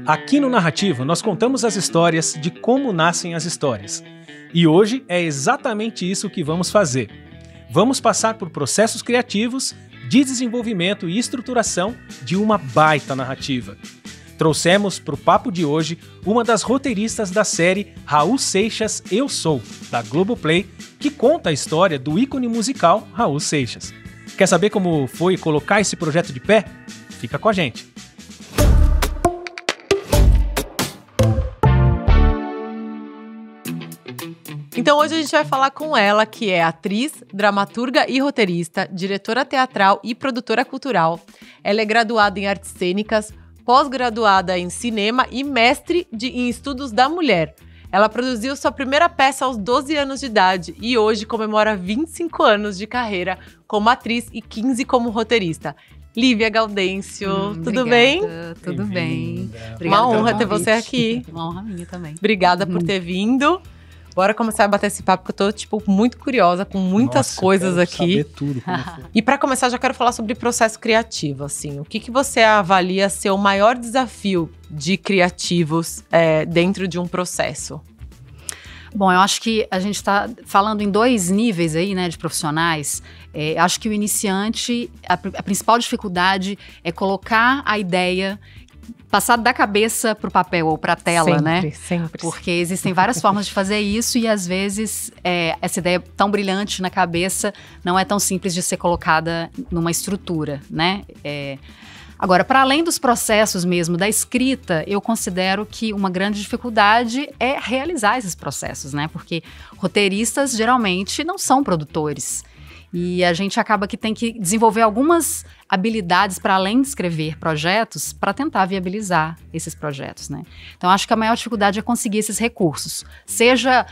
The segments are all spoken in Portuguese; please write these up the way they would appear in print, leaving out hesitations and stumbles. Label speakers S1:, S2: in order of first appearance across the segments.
S1: Aqui no Narrativa, nós contamos as histórias de como nascem as histórias. E hoje é exatamente isso que vamos fazer. Vamos passar por processos criativos de desenvolvimento e estruturação de uma baita narrativa. Trouxemos para o papo de hoje uma das roteiristas da série Raul Seixas Eu Sou, da Globoplay, que conta a história do ícone musical Raul Seixas. Quer saber como foi colocar esse projeto de pé? Fica com a gente!
S2: Então hoje a gente vai falar com ela, que é atriz, dramaturga e roteirista, diretora teatral e produtora cultural. Ela é graduada em artes cênicas, pós-graduada em cinema e mestre em estudos da mulher. Ela produziu sua primeira peça aos 12 anos de idade e hoje comemora 25 anos de carreira como atriz e 15 como roteirista. Lívia Gaudêncio, tudo bem?
S3: Tudo bem.
S2: Uma honra ter você aqui.
S3: Uma honra minha também.
S2: Obrigada por ter vindo. Bora começar a bater esse papo, que eu tô, muito curiosa com muitas coisas aqui.
S1: Saber tudo como foi.
S2: E para começar, já quero falar sobre processo criativo, assim. O que você avalia ser o maior desafio de criativos dentro de um processo?
S3: Bom, eu acho que a gente está falando em dois níveis aí, né, de profissionais. Acho que o iniciante, a principal dificuldade é colocar a ideia, passar da cabeça para o papel ou para a tela,
S2: sempre,
S3: né?
S2: Sempre.
S3: Porque existem várias formas de fazer isso e, às vezes, essa ideia tão brilhante na cabeça não é tão simples de ser colocada numa estrutura, né? Agora, para além dos processos mesmo da escrita, eu considero que uma grande dificuldade é realizar esses processos, né? Porque roteiristas, geralmente, não são produtores. E a gente acaba que tem que desenvolver algumas habilidades para além de escrever projetos para tentar viabilizar esses projetos, né? Então, acho que a maior dificuldade é conseguir esses recursos. Seja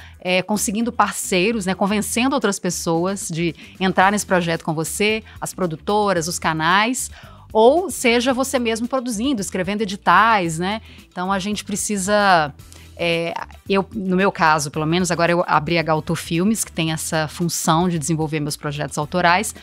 S3: conseguindo parceiros, né, convencendo outras pessoas de entrar nesse projeto com você, as produtoras, os canais, ou seja você mesmo produzindo, escrevendo editais, né? Então, a gente precisa... no meu caso, pelo menos, agora eu abri a Gautor Filmes, que tem essa função de desenvolver meus projetos autorais,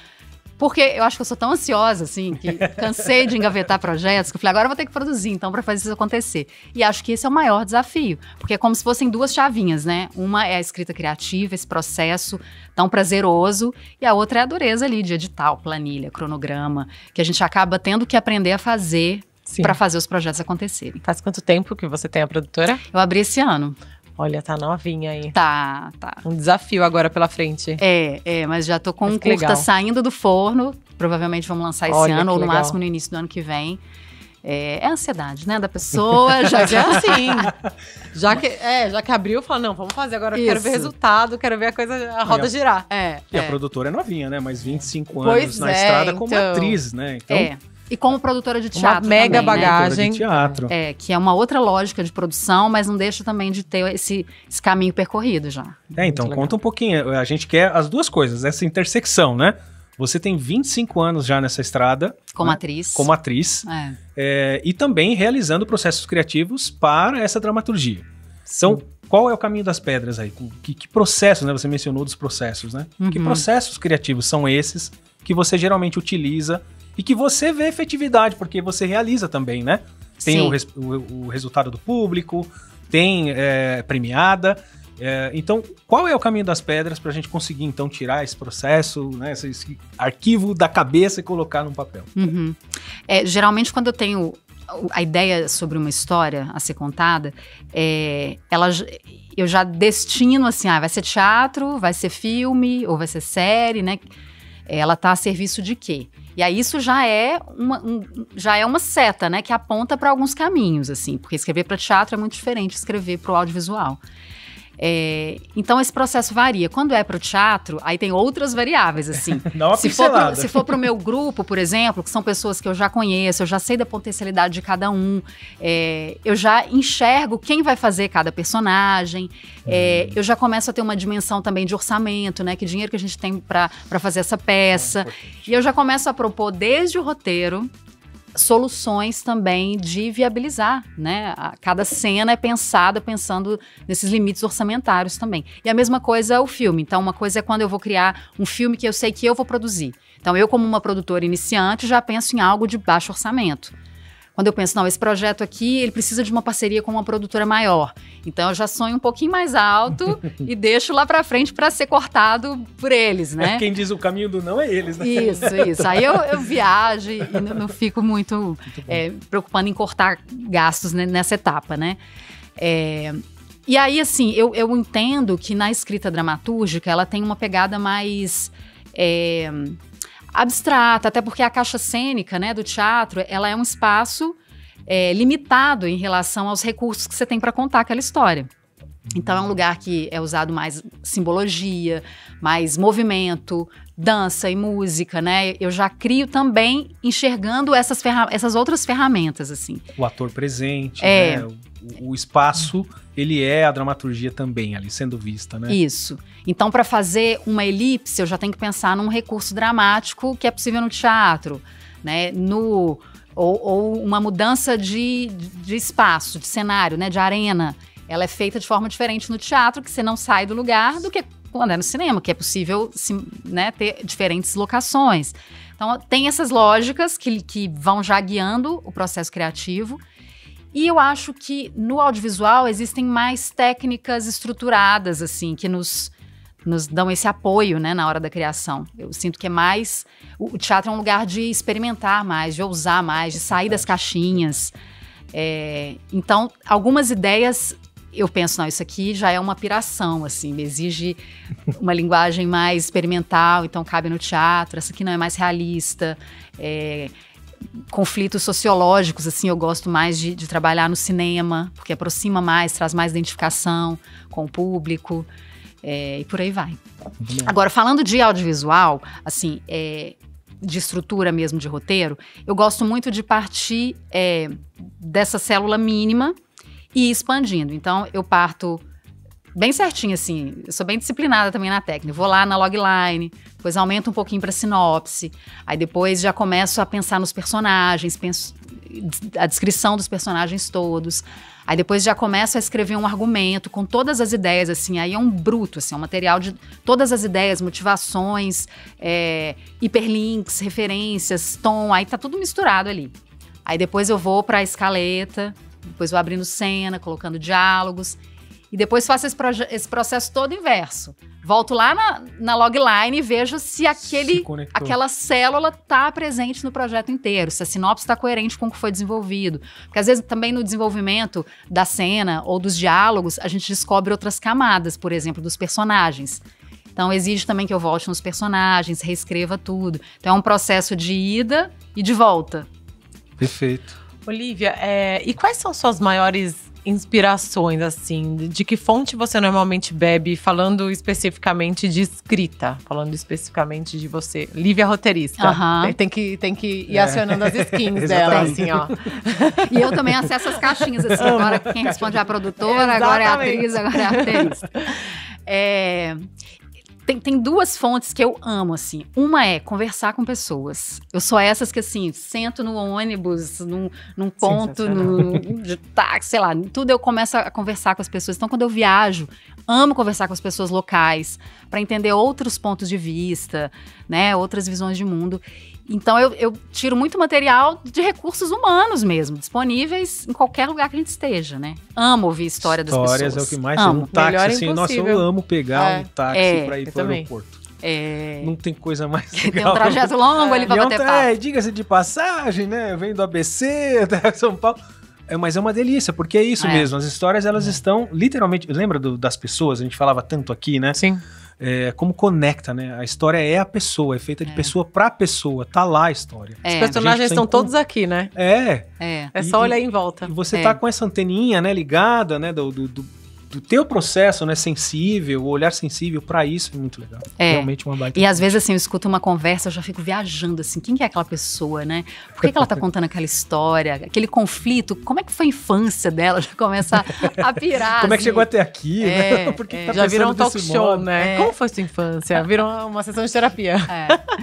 S3: porque eu acho que eu sou tão ansiosa, assim, que cansei de engavetar projetos, que eu falei, agora eu vou ter que produzir, então, para fazer isso acontecer. E acho que esse é o maior desafio, porque é como se fossem duas chavinhas, né? Uma é a escrita criativa, esse processo tão prazeroso, e a outra é a dureza ali de edital, planilha, cronograma, que a gente acaba tendo que aprender a fazer para fazer os projetos acontecerem.
S2: Faz quanto tempo que você tem a produtora?
S3: Eu abri esse ano.
S2: Olha, tá novinha aí.
S3: Tá.
S2: Um desafio agora pela frente.
S3: Mas já tô com um curta
S2: legal.
S3: Saindo do forno. Provavelmente vamos lançar esse ano, ou no máximo no início do ano que vem. É a ansiedade, né, da pessoa. Já é assim.
S2: Já que abriu, fala, não, vamos fazer agora. Quero ver resultado, quero ver a roda girar.
S1: E a produtora é novinha, né? Mas 25 anos na estrada como atriz, né? Então...
S3: E como produtora de teatro
S2: uma mega
S3: também,
S2: bagagem.
S1: Né? De teatro.
S3: Que é uma outra lógica de produção, mas não deixa também de ter esse caminho percorrido já.
S1: Então, conta um pouquinho. A gente quer as duas coisas, essa intersecção, né? Você tem 25 anos já nessa estrada.
S3: Como
S1: né?
S3: atriz.
S1: Como atriz. E também realizando processos criativos para essa dramaturgia. Então, qual é o caminho das pedras aí? Que processos, né? Você mencionou dos processos, né? Uhum. Que processos criativos são esses que você geralmente utiliza e que você vê efetividade, porque você realiza também, né? Tem o resultado do público, tem premiada. Então, qual é o caminho das pedras para a gente conseguir, então, tirar esse processo, né, esse arquivo da cabeça e colocar num papel?
S3: Uhum. Geralmente, quando eu tenho a ideia sobre uma história a ser contada, eu já destino assim, vai ser teatro, vai ser filme ou vai ser série, né? Ela está a serviço de quê? E aí isso já é uma seta, né, que aponta para alguns caminhos, assim, porque escrever para teatro é muito diferente de escrever para o audiovisual. Então esse processo varia. Quando é para o teatro, aí tem outras variáveis, assim.
S1: Dá uma pincelada.
S3: Se for para o meu grupo, por exemplo, que são pessoas que eu já conheço, eu já sei da potencialidade de cada um, eu já enxergo quem vai fazer cada personagem, eu já começo a ter uma dimensão também de orçamento, né? Que dinheiro que a gente tem para fazer essa peça. E eu já começo a propor desde o roteiro soluções também de viabilizar, né? Cada cena é pensando nesses limites orçamentários também. E a mesma coisa é o filme. Então, uma coisa é quando eu vou criar um filme que eu sei que eu vou produzir. Então, eu como uma produtora iniciante já penso em algo de baixo orçamento. quando eu penso, não, esse projeto aqui, ele precisa de uma parceria com uma produtora maior. Então, eu já sonho um pouquinho mais alto e deixo lá pra frente pra ser cortado por eles, né?
S1: Quem diz o caminho do não é eles, né?
S3: Isso. Aí eu viajo e não fico muito preocupando em cortar gastos nessa etapa, né? E aí, assim, eu entendo que na escrita dramatúrgica ela tem uma pegada mais abstrata, até porque a caixa cênica, né, do teatro, ela é um espaço limitado em relação aos recursos que você tem para contar aquela história. Então é um lugar que é usado mais simbologia, mais movimento, dança e música, né? Eu já crio também enxergando essas outras ferramentas, assim.
S1: O ator presente, né? O espaço, ele é a dramaturgia também ali, sendo vista, né?
S3: Isso. Então, para fazer uma elipse, eu já tenho que pensar num recurso dramático que é possível no teatro, né? Ou uma mudança de espaço, de cenário, né? De arena. Ela é feita de forma diferente no teatro, que você não sai do lugar, do que quando é no cinema, que é possível, né, ter diferentes locações. Então, tem essas lógicas que vão já guiando o processo criativo. E eu acho que no audiovisual existem mais técnicas estruturadas, assim, que nos dão esse apoio, né, na hora da criação. Eu sinto que é mais... O teatro é um lugar de experimentar mais, de ousar mais, de sair das caixinhas. Então, algumas ideias... Eu penso, não, isso aqui já é uma piração, assim, exige uma linguagem mais experimental, então cabe no teatro. Essa aqui não é mais realista. Conflitos sociológicos, assim, eu gosto mais de trabalhar no cinema, porque aproxima mais, traz mais identificação com o público, e por aí vai. Agora, falando de audiovisual, assim, de estrutura mesmo, de roteiro, eu gosto muito de partir dessa célula mínima e ir expandindo. Então, eu parto bem certinho, assim, eu sou bem disciplinada também na técnica. Vou lá na logline, depois aumento um pouquinho para sinopse, aí depois já começo a pensar nos personagens, penso a descrição dos personagens todos, aí depois já começo a escrever um argumento com todas as ideias, assim, aí é um bruto, assim, é um material de todas as ideias, motivações, hiperlinks, referências, tom, aí tá tudo misturado ali. Aí depois eu vou para a escaleta, depois vou abrindo cena, colocando diálogos, e depois faço esse processo todo inverso. Volto lá na logline e vejo se aquela célula está presente no projeto inteiro, se a sinopse está coerente com o que foi desenvolvido. Porque às vezes também no desenvolvimento da cena ou dos diálogos, a gente descobre outras camadas, por exemplo, dos personagens. Então exige também que eu volte nos personagens, reescreva tudo. Então é um processo de ida e de volta.
S1: Perfeito.
S2: Olivia, e quais são suas maiores inspirações, assim? De que fonte você normalmente bebe, falando especificamente de escrita? Falando especificamente de você, Lívia roteirista. Tem que ir acionando as skins dela, assim, ó.
S3: E eu também acesso as caixinhas, assim. Agora quem responde é a produtora, agora é a atriz, agora é a roteirista. Tem duas fontes que eu amo, assim. Uma é conversar com pessoas. Eu sou essas que, assim, sento no ônibus, num ponto, de táxi, sei lá, tudo eu começo a conversar com as pessoas. Então, quando eu viajo, amo conversar com as pessoas locais, para entender outros pontos de vista, né, outras visões de mundo. Então, eu tiro muito material de recursos humanos mesmo, disponíveis em qualquer lugar que a gente esteja, né? Amo ouvir história das pessoas.
S1: Histórias é o que mais tem. Um táxi, assim, nossa, eu amo pegar um táxi pra ir pro aeroporto. Não tem coisa mais legal.
S3: Tem um trajeto longo ali pra bater papo.
S1: Diga-se de passagem, né? Eu venho do ABC até São Paulo. Mas é uma delícia, porque é isso mesmo. As histórias, elas estão literalmente... Lembra das pessoas? A gente falava tanto aqui, né?
S2: Sim.
S1: Como conecta, né? A história é a pessoa, é feita de pessoa pra pessoa. Tá lá a história.
S2: Os personagens estão todos aqui, né? É só olhar em volta.
S1: E você tá com essa anteninha, né, ligada, né, do teu processo, né, sensível, o olhar sensível pra isso é muito legal. Realmente uma baita.
S3: E às vezes, assim, eu escuto uma conversa, eu já fico viajando, assim, quem que é aquela pessoa, né? Por que ela tá contando aquela história, aquele conflito, como é que foi a infância dela? Já começa a pirar.
S1: Como é que chegou até aqui, né?
S2: Tá já virou um talk show, né? Como foi sua infância? Virou uma sessão de terapia.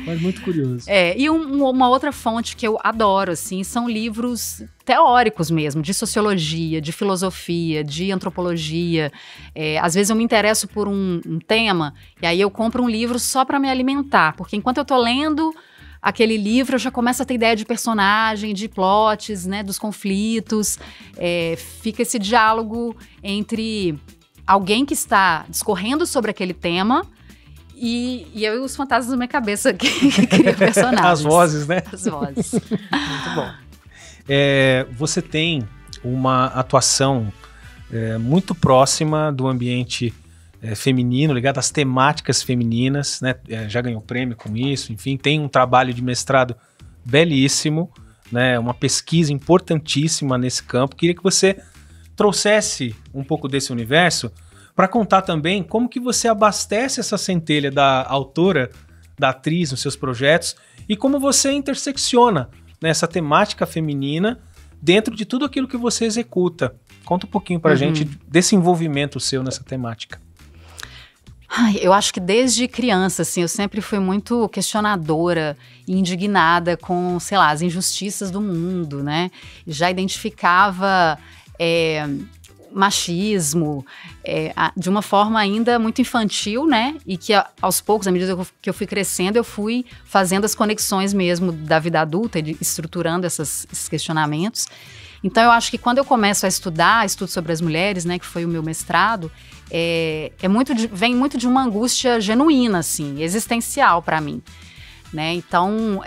S1: Mas muito curioso.
S3: E uma outra fonte que eu adoro, assim, são livros teóricos mesmo, de sociologia, de filosofia, de antropologia. Às vezes eu me interesso por um tema e aí eu compro um livro só para me alimentar, porque enquanto eu tô lendo, aquele livro, eu já começo a ter ideia de personagem, de plots, né, dos conflitos. Fica esse diálogo entre alguém que está discorrendo sobre aquele tema e eu e os fantasmas na minha cabeça que criam personagens.
S1: As vozes, né?
S3: As vozes.
S1: Muito bom. Você tem uma atuação muito próxima do ambiente feminino, ligado às temáticas femininas, né? Já ganhou prêmio com isso, enfim, tem um trabalho de mestrado belíssimo, né? Uma pesquisa importantíssima nesse campo. Queria que você trouxesse um pouco desse universo para contar também como que você abastece essa centelha da autora, da atriz nos seus projetos e como você intersecciona, né, essa temática feminina dentro de tudo aquilo que você executa. Conta um pouquinho pra gente desse envolvimento seu nessa temática.
S3: Eu acho que desde criança, assim, eu sempre fui muito questionadora e indignada com, sei lá, as injustiças do mundo, né? Já identificava machismo de uma forma ainda muito infantil, né? E que aos poucos, à medida que eu fui crescendo, eu fui fazendo as conexões mesmo da vida adulta e estruturando esses questionamentos. Então, eu acho que quando eu começo a estudar, estudo sobre as mulheres, né, que foi o meu mestrado, vem muito de uma angústia genuína, assim, existencial para mim, né? Então,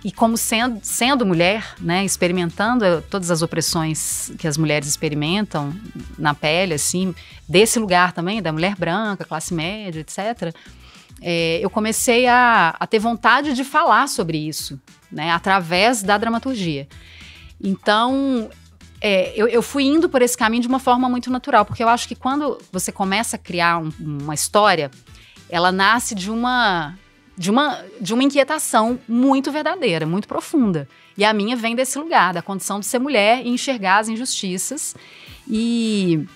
S3: e como sendo mulher, né, experimentando todas as opressões que as mulheres experimentam na pele, assim, desse lugar também, da mulher branca, classe média, etc., eu comecei a ter vontade de falar sobre isso, né, através da dramaturgia. Então, eu fui indo por esse caminho de uma forma muito natural, porque eu acho que quando você começa a criar uma história, ela nasce de uma inquietação muito verdadeira, muito profunda. E a minha vem desse lugar, da condição de ser mulher e enxergar as injustiças. E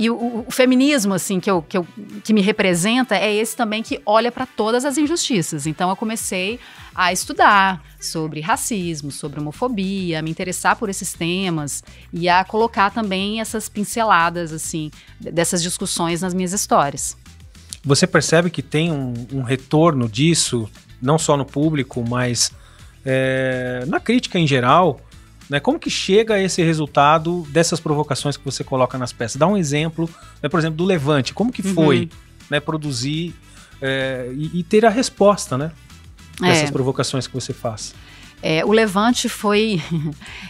S3: o feminismo, assim, que me representa é esse também que olha para todas as injustiças. Então, eu comecei a estudar sobre racismo, sobre homofobia, a me interessar por esses temas e a colocar também essas pinceladas, assim, dessas discussões nas minhas histórias.
S1: Você percebe que tem um retorno disso, não só no público, mas na crítica em geral, né? Como que chega a esse resultado dessas provocações que você coloca nas peças? Dá um exemplo, né, por exemplo, do Levante. Como que foi, né, produzir e ter a resposta, né, dessas provocações que você faz?
S3: O Levante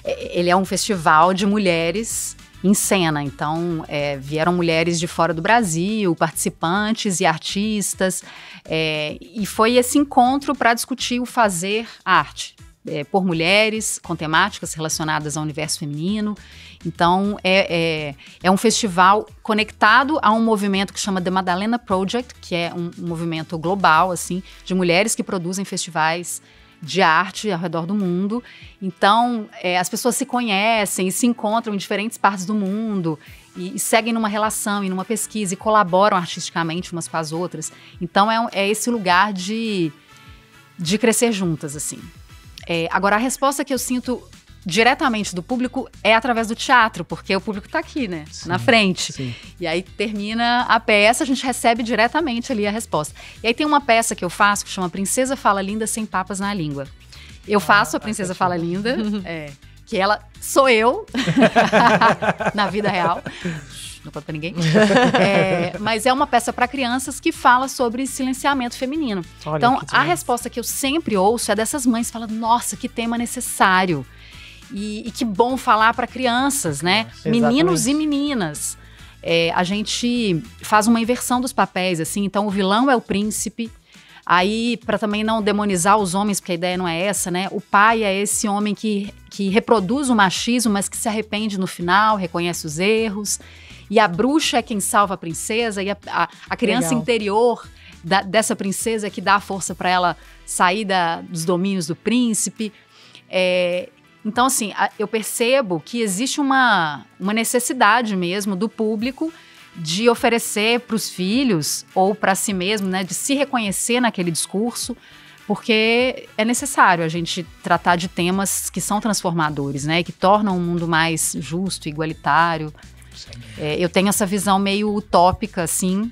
S3: ele é um festival de mulheres em cena, então vieram mulheres de fora do Brasil, participantes e artistas, e foi esse encontro para discutir o fazer arte, por mulheres, com temáticas relacionadas ao universo feminino. Então é um festival conectado a um movimento que chama The Madalena Project, que é um movimento global, assim, de mulheres que produzem festivais de arte ao redor do mundo. Então, as pessoas se conhecem e se encontram em diferentes partes do mundo e seguem numa relação e numa pesquisa e colaboram artisticamente umas com as outras. Então, é esse lugar de crescer juntas, assim. Agora, a resposta que eu sinto diretamente do público é através do teatro, porque o público está aqui, né? Sim, na frente. Sim. E aí termina a peça, a gente recebe diretamente ali a resposta. E aí tem uma peça que eu faço que chama Princesa Fala Linda Sem Papas na Língua. Eu faço a Princesa Fala Linda, que ela sou eu, na vida real. Não conta pra ninguém. Mas é uma peça para crianças que fala sobre silenciamento feminino. Olha, então, a resposta que eu sempre ouço é dessas mães falando, nossa, que tema necessário. E que bom falar para crianças, né? Meninos e meninas. A gente faz uma inversão dos papéis, assim. Então, o vilão é o príncipe. Aí, para também não demonizar os homens, porque a ideia não é essa, né? O pai é esse homem que reproduz o machismo, mas que se arrepende no final, reconhece os erros. E a bruxa é quem salva a princesa. E a criança interior dessa princesa é que dá a força para ela sair dos domínios do príncipe. Então, assim, eu percebo que existe uma necessidade mesmo do público de oferecer para os filhos ou para si mesmo, né, de se reconhecer naquele discurso, porque é necessário a gente tratar de temas que são transformadores, né, que tornam o mundo mais justo, igualitário. Eu tenho essa visão meio utópica, assim,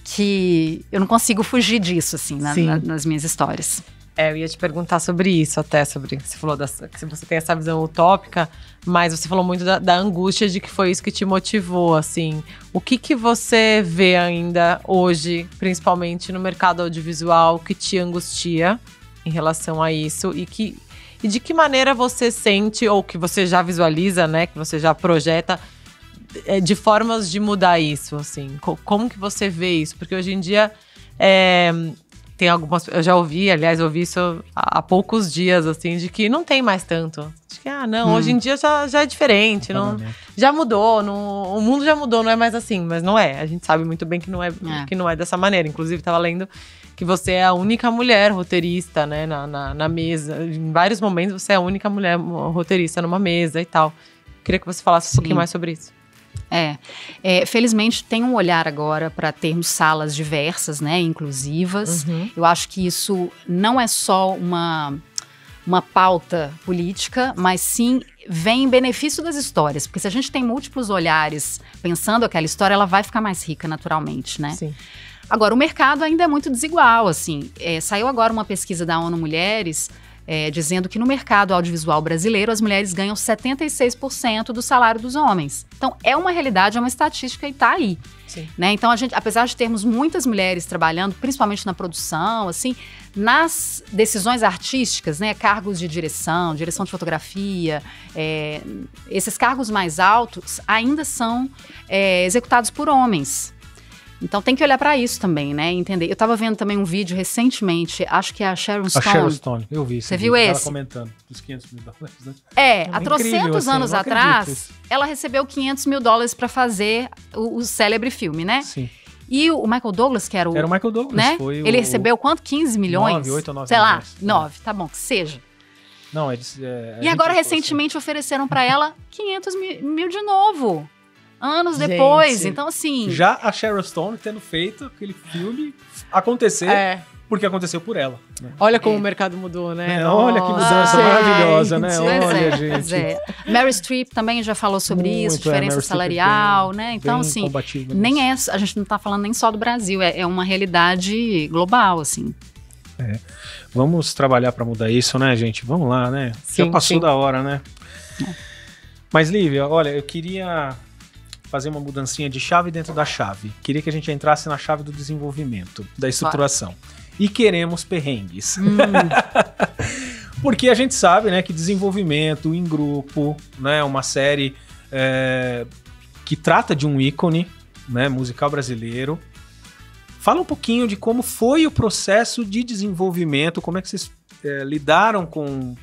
S3: que eu não consigo fugir disso, assim, nas minhas histórias.
S2: Eu ia te perguntar sobre isso até, você falou que você tem essa visão utópica, mas você falou muito da angústia de que foi isso que te motivou, assim. O que você vê ainda hoje, principalmente no mercado audiovisual, que te angustia em relação a isso e de que maneira você sente, ou que você já visualiza, né, que você já projeta, de formas de mudar isso, assim? Como que você vê isso? Porque hoje em dia tem algumas... Eu já ouvi isso há poucos dias, assim, de que não tem mais tanto. De que, hoje em dia já é diferente. Já mudou, o mundo já mudou, não é mais assim. Mas não é. A gente sabe muito bem que não é dessa maneira. Inclusive, estava lendo que você é a única mulher roteirista, né, na mesa. Em vários momentos, você é a única mulher roteirista numa mesa e tal. Queria que você falasse um pouquinho mais sobre isso.
S3: Felizmente tem um olhar agora para termos salas diversas, né, inclusivas. Eu acho que isso não é só uma pauta política, mas sim vem em benefício das histórias, porque se a gente tem múltiplos olhares pensando aquela história, ela vai ficar mais rica naturalmente, né?
S2: Sim.
S3: Agora, o mercado ainda é muito desigual, assim. Saiu agora uma pesquisa da ONU Mulheres dizendo que no mercado audiovisual brasileiro as mulheres ganham 76% do salário dos homens. Então, é uma realidade, é uma estatística e está aí. Né? Então, a gente, apesar de termos muitas mulheres trabalhando, principalmente na produção, assim, nas decisões artísticas, né, cargos de direção de fotografia, esses cargos mais altos ainda são executados por homens. Então tem que olhar para isso também, né? Entender. Eu tava vendo também um vídeo recentemente, acho que é a Sharon Stone.
S1: A Sharon Stone, eu vi.
S3: Você viu esse?
S1: Ela comentando dos $500 mil, né?
S3: Há trocentos anos atrás, ela recebeu $500 mil para fazer o célebre filme, né?
S1: Sim.
S3: E o Michael Douglas, que era o...
S1: Era o Michael Douglas,
S3: né?
S1: foi
S3: Ele recebeu quanto? 15 milhões?
S1: 9, 8 ou 9
S3: sei
S1: milhões.
S3: Sei lá, 9, tá bom, que seja.
S1: Não,
S3: e agora, recentemente, ofereceram para ela 500 mil de novo. Anos depois, então assim...
S1: Já a Sharon Stone tendo feito aquele filme acontecer, porque aconteceu por ela. Né?
S2: Olha como o mercado mudou, né?
S1: Olha que mudança maravilhosa, né? Olha, gente.
S3: Meryl Streep também já falou sobre isso, diferença salarial, né? Então, assim, nem a gente não tá falando nem só do Brasil, é uma realidade global, assim.
S1: Vamos trabalhar para mudar isso, né, gente? Vamos lá, né? Já passou da hora, né? Mas, Lívia, olha, eu queria fazer uma mudancinha de chave dentro da chave. Queria que a gente entrasse na chave do desenvolvimento, da estruturação. E queremos perrengues. Porque a gente sabe, né, que desenvolvimento em grupo, né, uma série que trata de um ícone, né, musical brasileiro. Fala um pouquinho de como foi o processo de desenvolvimento, como é que vocês lidaram com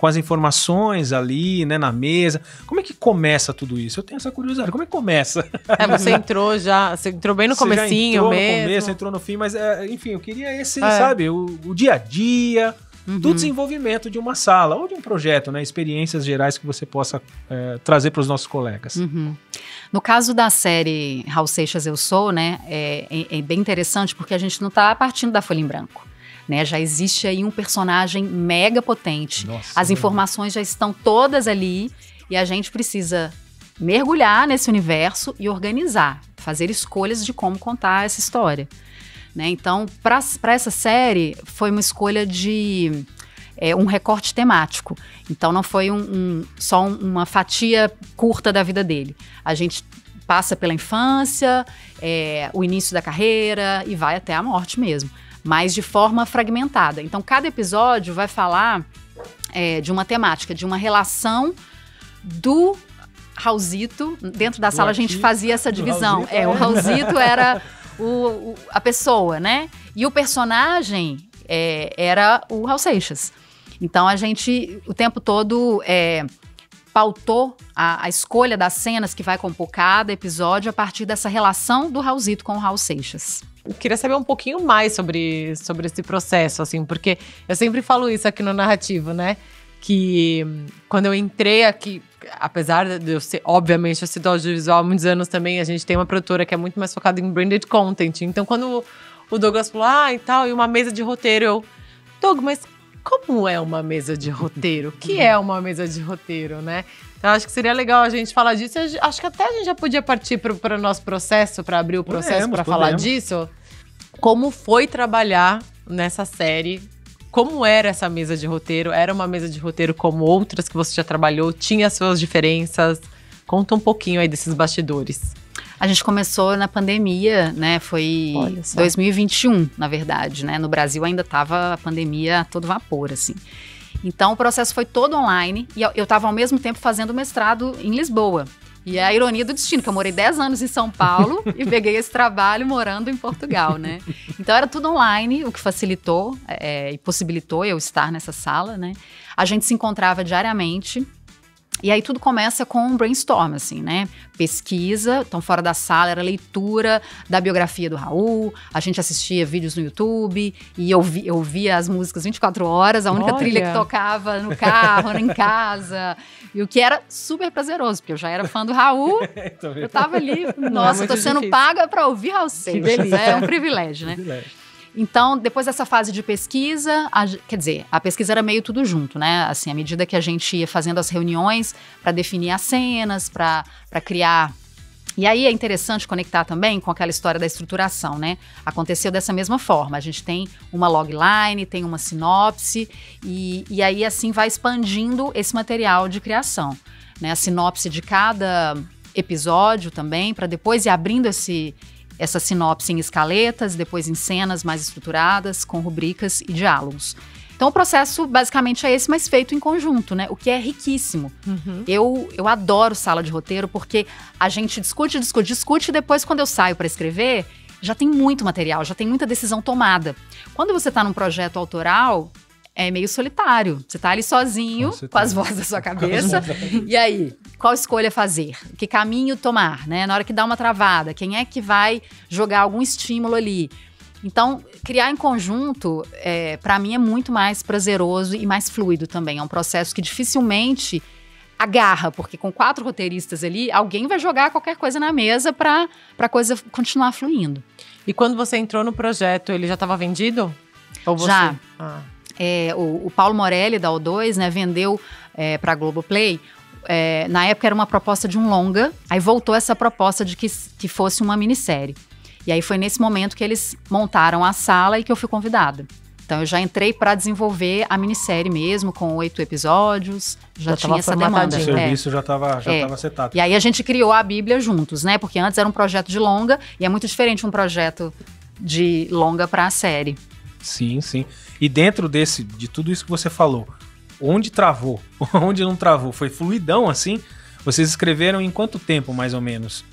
S1: as informações ali, né, na mesa. Como é que começa tudo isso? Eu tenho essa curiosidade. Como é que começa?
S2: Você entrou bem no comecinho mesmo.
S1: No começo, entrou no fim, mas enfim, eu queria esse, sabe, o dia a dia do desenvolvimento de uma sala ou de um projeto, né, experiências gerais que você possa trazer para os nossos colegas.
S3: No caso da série Raul Seixas Eu Sou, né, é bem interessante porque a gente não está partindo da folha em branco. Né, já existe aí um personagem mega potente. As informações já estão todas ali e a gente precisa mergulhar nesse universo e organizar, fazer escolhas de como contar essa história. Né, então, para essa série, foi uma escolha de um recorte temático. Então, não foi só uma fatia curta da vida dele. A gente passa pela infância, o início da carreira e vai até a morte mesmo. Mas de forma fragmentada. Então, cada episódio vai falar de uma temática, de uma relação do Raulzito. Dentro da sala a gente fazia essa divisão. O Raulzito era a pessoa, né? E o personagem era o Raul Seixas. Então, a gente, o tempo todo, pautou a escolha das cenas que vai compor cada episódio a partir dessa relação do Raulzito com o Raul Seixas.
S2: Eu queria saber um pouquinho mais sobre esse processo, assim, porque eu sempre falo isso aqui no Narrativo, né? Que quando eu entrei aqui, apesar de eu ser, obviamente, eu do audiovisual há muitos anos também, a gente tem uma produtora que é muito mais focada em branded content. Então, quando o Douglas falou, e tal, e uma mesa de roteiro, Doug, mas como é uma mesa de roteiro? O que é uma mesa de roteiro, né? Então, acho que seria legal a gente falar disso. Acho que até a gente já podia partir para o nosso processo, para abrir o processo para falar disso. Como foi trabalhar nessa série como era essa mesa de roteiro? Era uma mesa de roteiro como outras que você já trabalhou? Tinha suas diferenças? Conta um pouquinho aí desses bastidores.
S3: A gente começou na pandemia, né? Foi 2021, na verdade, né? No Brasil ainda estava a pandemia a todo vapor, assim. Então o processo foi todo online e eu estava ao mesmo tempo fazendo mestrado em Lisboa. E é a ironia do destino, que eu morei 10 anos em São Paulo e peguei esse trabalho morando em Portugal, né? Então era tudo online, o que facilitou e possibilitou eu estar nessa sala, né? A gente se encontrava diariamente. E aí tudo começa com um brainstorm, assim, né? Pesquisa, então fora da sala era leitura da biografia do Raul, a gente assistia vídeos no YouTube e eu ouvia as músicas 24 horas, a única trilha que tocava no carro, em casa, e o que era super prazeroso, porque eu já era fã do Raul, eu tava ali, nossa, tô sendo paga pra ouvir Raul Seixas, é um privilégio, né? Então, depois dessa fase de pesquisa, quer dizer, a pesquisa era meio tudo junto, né? Assim, à medida que a gente ia fazendo as reuniões para definir as cenas, para criar. E aí é interessante conectar também com aquela história da estruturação, né? Aconteceu dessa mesma forma. A gente tem uma logline, tem uma sinopse, e aí assim vai expandindo esse material de criação, né? A sinopse de cada episódio também, para depois ir abrindo essa sinopse em escaletas, depois em cenas mais estruturadas, com rubricas e diálogos. Então o processo basicamente é esse, mas feito em conjunto, né? O que é riquíssimo. Uhum. Eu adoro sala de roteiro, porque a gente discute, e depois quando eu saio para escrever, já tem muito material, já tem muita decisão tomada. Quando você está num projeto autoral, é meio solitário. Você tá ali sozinho, com as vozes da sua cabeça. E aí, qual escolha fazer? Que caminho tomar, né? Na hora que dá uma travada, quem é que vai jogar algum estímulo ali? Então, criar em conjunto, para mim, é muito mais prazeroso e mais fluido também. É um processo que dificilmente agarra, porque com 4 roteiristas ali, alguém vai jogar qualquer coisa na mesa para a coisa continuar fluindo.
S2: E quando você entrou no projeto, ele já estava vendido? Ou você?
S3: Já. O Paulo Morelli, da O2, né, vendeu para a Globoplay. Na época era uma proposta de um longa, aí voltou essa proposta de que fosse uma minissérie. E aí foi nesse momento que eles montaram a sala e que eu fui convidada. Então eu já entrei para desenvolver a minissérie mesmo, com 8 episódios, já tinha essa demanda.
S1: O serviço já estava setado.
S3: E aí a gente criou a Bíblia juntos, né? Porque antes era um projeto de longa e é muito diferente um projeto de longa para a série.
S1: Sim, sim. E dentro de tudo isso que você falou, onde travou, onde não travou, foi fluidão assim? Vocês escreveram em quanto tempo, mais ou menos?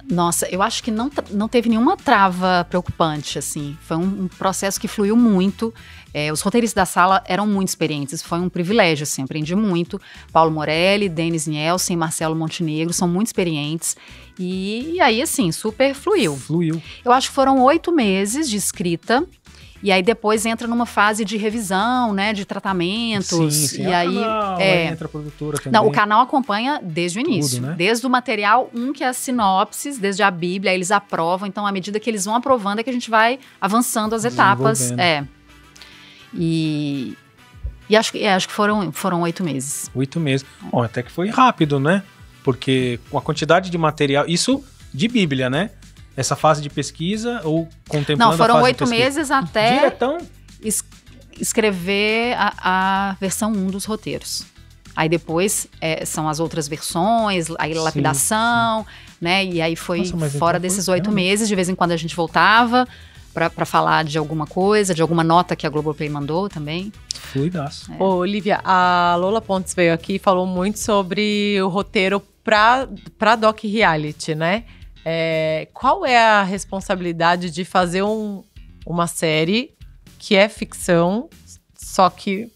S3: Nossa, eu acho que não teve nenhuma trava preocupante, assim. Foi um processo que fluiu muito. Os roteiristas da sala eram muito experientes, foi um privilégio, assim, aprendi muito. Paulo Morelli, Denis Nielsen, Marcelo Montenegro, são muito experientes. E aí, assim, super fluiu. Eu acho que foram 8 meses de escrita. E aí depois entra numa fase de revisão, né, de tratamentos.
S1: Sim.
S3: E aí
S1: entra a produtora também.
S3: Não, o canal acompanha desde o início,
S1: tudo, né?
S3: Desde o material 1, que é as sinopses, desde a Bíblia, eles aprovam. Então, à medida que eles vão aprovando, é que a gente vai avançando as etapas. E acho que foram 8 meses.
S1: 8 meses. Bom, até que foi rápido, né? Porque com a quantidade de material, isso de Bíblia, né? Essa fase de pesquisa ou contemplando
S3: Não, foram
S1: a fase
S3: 8 meses até
S1: diretão
S3: escrever a versão 1 dos roteiros. Aí depois são as outras versões, aí lapidação, né? E aí foi fora desses 8 meses, de vez em quando a gente voltava para falar de alguma coisa, de alguma nota que a Globoplay mandou também.
S1: Fluidaço.
S2: Ô, Olivia, a Lola Pontes veio aqui e falou muito sobre o roteiro pra Doc Reality, né? Qual é a responsabilidade de fazer uma série que é ficção, só que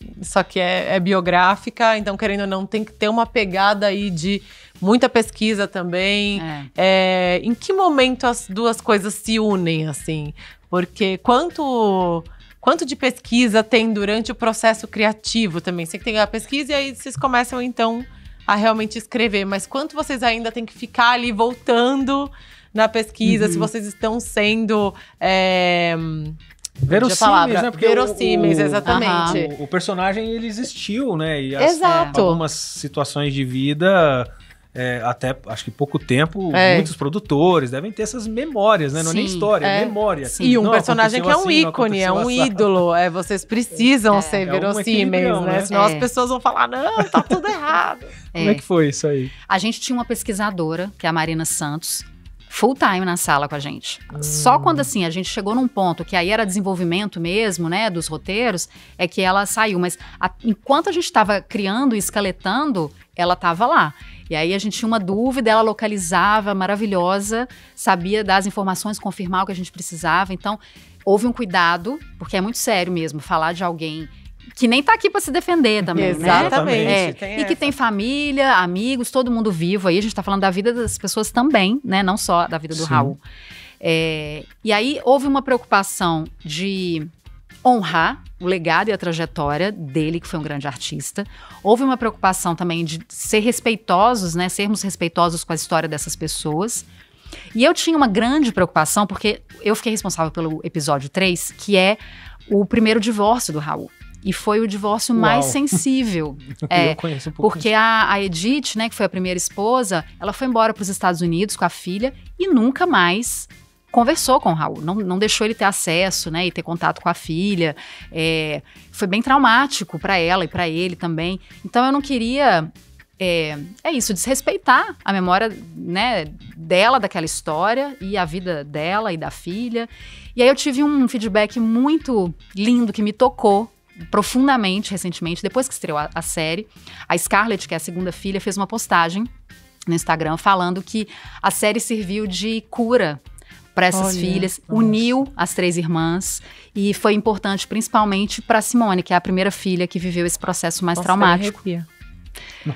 S2: é biográfica, então, querendo ou não, tem que ter uma pegada aí de muita pesquisa também. Em que momento as duas coisas se unem, assim? Porque quanto de pesquisa tem durante o processo criativo também? Você tem a pesquisa e aí vocês começam, então, a realmente escrever, mas quanto vocês ainda têm que ficar ali voltando na pesquisa, se vocês estão sendo
S1: verossímeis, né? Porque
S2: verossímeis, exatamente.
S1: O personagem, ele existiu, né? E
S2: Exato.
S1: algumas situações de vida até acho que pouco tempo, muitos produtores devem ter essas memórias, né? Não é nem história, é memória.
S2: Sim. E um personagem que é um ícone, é um ídolo. Vocês precisam ser verossímeis, né? Senão as pessoas vão falar, não, tá tudo errado.
S1: Como é que foi isso aí?
S3: A gente tinha uma pesquisadora, que é a Marina Santos, full time na sala com a gente. Só quando, assim, a gente chegou num ponto que aí era desenvolvimento mesmo, né, dos roteiros, é que ela saiu. Mas enquanto a gente estava criando e escaletando, ela estava lá. E aí a gente tinha uma dúvida, ela localizava, maravilhosa, sabia das informações, confirmar o que a gente precisava. Então, houve um cuidado, porque é muito sério mesmo, falar de alguém que nem tá aqui para se defender também,
S2: Exatamente.
S3: né? E que tem família, amigos, todo mundo vivo. Aí a gente tá falando da vida das pessoas também, né? Não só da vida do Raul. E aí houve uma preocupação de honrar o legado e a trajetória dele, que foi um grande artista. Houve uma preocupação também de ser respeitosos, né? Sermos respeitosos com a história dessas pessoas. E eu tinha uma grande preocupação, porque eu fiquei responsável pelo episódio 3, que é o primeiro divórcio do Raul. E foi o divórcio mais sensível.
S1: Eu conheço um pouco
S3: porque a Edith, né, que foi a primeira esposa, ela foi embora para os Estados Unidos com a filha e nunca mais conversou com o Raul. Não deixou ele ter acesso, né, e ter contato com a filha. Foi bem traumático para ela e para ele também. Então eu não queria... desrespeitar a memória, né, dela, daquela história, e a vida dela e da filha. E aí eu tive um feedback muito lindo que me tocou profundamente recentemente, depois que estreou a série. A Scarlett, que é a segunda filha, fez uma postagem no Instagram falando que a série serviu de cura para essas filhas, uniu as 3 irmãs e foi importante principalmente para Simone, que é a primeira filha que viveu esse processo mais traumático.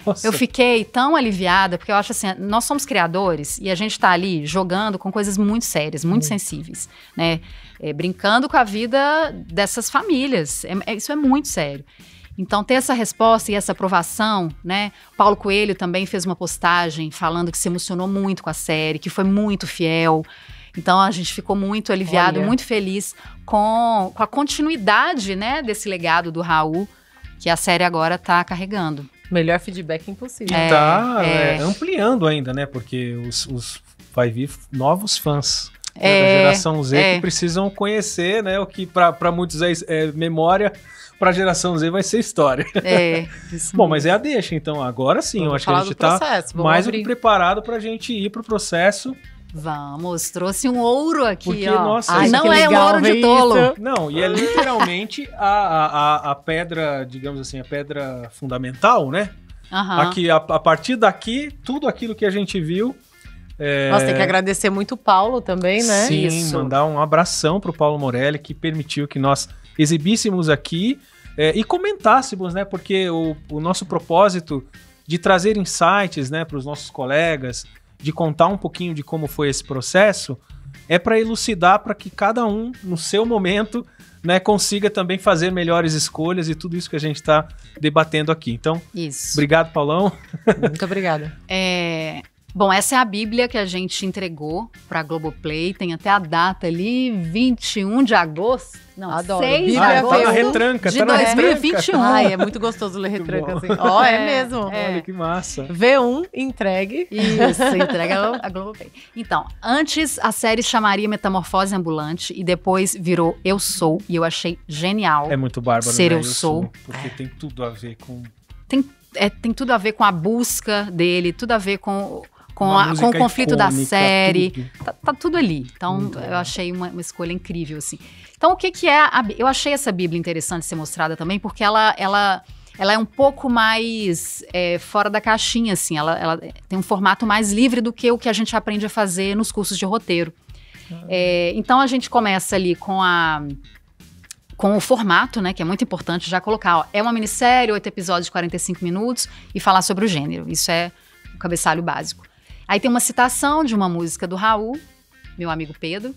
S1: Nossa.
S3: Eu fiquei tão aliviada, porque eu acho assim, nós somos criadores e a gente tá ali jogando com coisas muito sérias, muito sensíveis, né? Brincando com a vida dessas famílias. Isso é muito sério. Então, ter essa resposta e essa aprovação, né? Paulo Coelho também fez uma postagem falando que se emocionou muito com a série, que foi muito fiel. Então, a gente ficou muito aliviado, muito feliz com a continuidade, né, desse legado do Raul, que a série agora tá carregando.
S2: Melhor feedback impossível.
S1: E tá ampliando ainda, né? Porque vai vir novos fãs da geração Z que precisam conhecer, né? O que para muitos é memória, para a geração Z vai ser história. Bom, mas é a deixa, então. Agora sim, eu acho que a gente tá mais do que preparado para a gente ir pro processo.
S3: Vamos, trouxe um ouro aqui,
S1: porque,
S3: ó.
S1: Nossa,
S3: não é um ouro de tolo.
S2: Isso.
S1: Não, e é literalmente a pedra, digamos assim, a pedra fundamental, né? Aqui, a partir daqui, tudo aquilo que a gente viu...
S2: Nossa, tem que agradecer muito o Paulo também, né?
S1: Sim, mandar um abração pro Paulo Morelli, que permitiu que nós exibíssemos aqui e comentássemos, né? Porque o nosso propósito de trazer insights, né, para os nossos colegas, de contar um pouquinho de como foi esse processo, é para elucidar, para que cada um, no seu momento, né, consiga também fazer melhores escolhas e tudo isso que a gente está debatendo aqui. Então, obrigado, Paulão.
S2: Muito obrigada.
S3: Bom, essa é a Bíblia que a gente entregou para a Globoplay. Tem até a data ali, 21 de agosto. Não,
S2: adoro.
S3: 6 de
S2: Bíblia
S3: agosto
S1: tá na retranca,
S3: de
S1: tá na
S3: 2021.
S2: Ai, é muito gostoso ler retranca assim. É mesmo.
S1: Olha que massa.
S2: V1, entregue.
S3: Isso, entrega a Globoplay. Então, antes a série chamaria Metamorfose Ambulante e depois virou Eu Sou, e eu achei genial.
S1: É muito bárbaro,
S3: ser
S1: né?
S3: Eu Sou.
S1: Porque tem tudo a ver com...
S3: Tem tudo a ver com a busca dele, tudo a ver com o conflito da série. Tá tudo ali. Então, eu achei uma escolha incrível, assim. Então, o que é eu achei essa Bíblia interessante ser mostrada também, porque ela é um pouco mais fora da caixinha, assim. Ela tem um formato mais livre do que o que a gente aprende a fazer nos cursos de roteiro. Então, a gente começa ali com o formato, né, que é muito importante já colocar. Ó, é uma minissérie, 8 episódios de 45 minutos e falar sobre o gênero. Isso é o cabeçalho básico. Aí tem uma citação de uma música do Raul, meu amigo Pedro,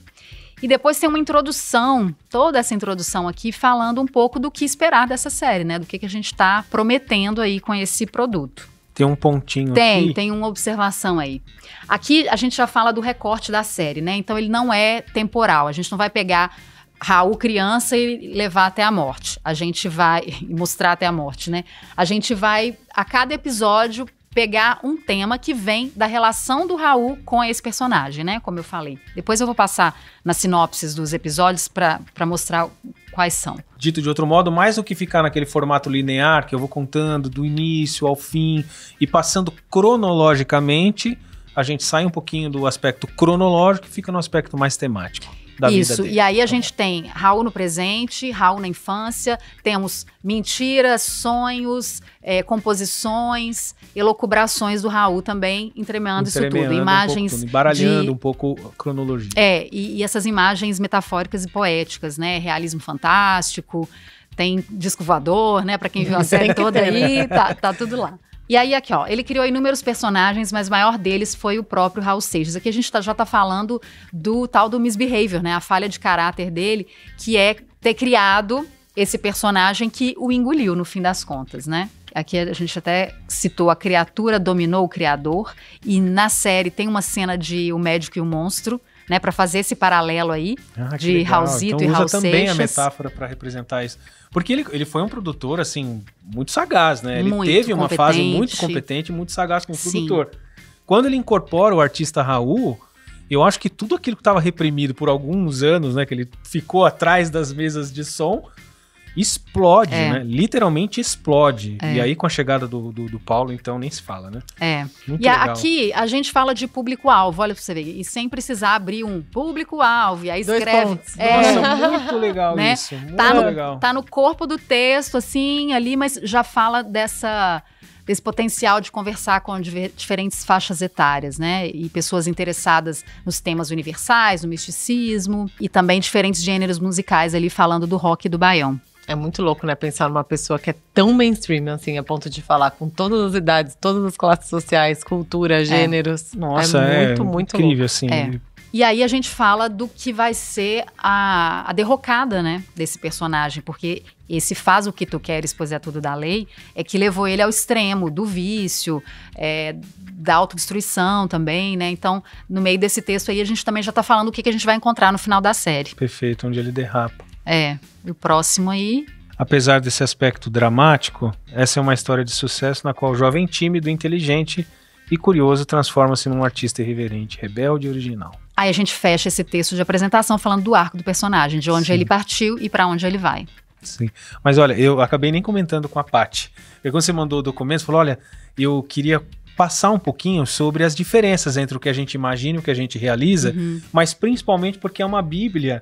S3: e depois tem uma introdução, toda essa introdução aqui, falando um pouco do que esperar dessa série, né? Do que a gente está prometendo aí com esse produto.
S1: Tem um pontinho aqui.
S3: Tem uma observação aí. Aqui a gente já fala do recorte da série, né? Então ele não é temporal, a gente não vai pegar Raul criança e levar até a morte. A gente vai mostrar até a morte, né? A gente vai, a cada episódio, pegar um tema que vem da relação do Raul com esse personagem, né? Como eu falei. Depois eu vou passar nas sinopses dos episódios para mostrar quais são.
S1: Dito de outro modo, mais do que ficar naquele formato linear que eu vou contando do início ao fim e passando cronologicamente, a gente sai um pouquinho do aspecto cronológico e fica no aspecto mais temático da vida dele.
S3: E aí a gente tem Raul no presente, Raul na infância, temos mentiras, sonhos, composições, elucubrações do Raul também, entremeando isso tudo. Imagens
S1: embaralhando um pouco a cronologia.
S3: E essas imagens metafóricas e poéticas, né? Realismo fantástico, tem disco voador, né? Pra quem viu a série toda aí, tá tudo lá. E aí aqui, ó, ele criou inúmeros personagens, mas o maior deles foi o próprio Raul Seixas. Aqui a gente já tá falando do tal do misbehavior, né? A falha de caráter dele, que é ter criado esse personagem que o engoliu no fim das contas, né? Aqui a gente até citou a criatura dominou o criador, e na série tem uma cena de O Médico e o Monstro, né, para fazer esse paralelo aí de Raulzito e Raul Seixas.
S1: Usa também a metáfora para representar isso. Porque ele foi um produtor, assim, muito sagaz, né? Ele teve uma fase muito competente, muito sagaz como produtor. Quando ele incorpora o artista Raul, eu acho que tudo aquilo que estava reprimido por alguns anos, né, que ele ficou atrás das mesas de som, explode, né? Literalmente explode. E aí, com a chegada do Paulo, então, nem se fala, né? Muito legal.
S3: Aqui, a gente fala de público-alvo, olha pra você ver. E sem precisar abrir um público-alvo, e aí escreve...
S1: Nossa, muito legal, né? Isso. Muito legal.
S3: Tá no corpo do texto, assim, ali, mas já fala desse potencial de conversar com diferentes faixas etárias, né? E pessoas interessadas nos temas universais, no misticismo, e também diferentes gêneros musicais ali, falando do rock e do baião.
S2: É muito louco, né, pensar numa pessoa que é tão mainstream, assim, a ponto de falar com todas as idades, todas as classes sociais, cultura, gêneros.
S1: Nossa, muito incrível, louco. Assim.
S3: E aí a gente fala do que vai ser a derrocada, né, desse personagem, porque esse faz o que tu queres, pois é tudo da lei, é que levou ele ao extremo do vício, da autodestruição também, né, então no meio desse texto aí a gente também já tá falando o que a gente vai encontrar no final da série.
S1: Perfeito, onde ele derrapa.
S3: E o próximo aí...
S1: Apesar desse aspecto dramático, essa é uma história de sucesso na qual o jovem tímido, inteligente e curioso transforma-se num artista irreverente, rebelde e original.
S3: Aí a gente fecha esse texto de apresentação falando do arco do personagem, de onde ele partiu e para onde ele vai.
S1: Sim, mas olha, eu acabei nem comentando com a Paty. Porque quando você mandou o documento, você falou, olha, eu queria passar um pouquinho sobre as diferenças entre o que a gente imagina e o que a gente realiza, mas principalmente porque é uma bíblia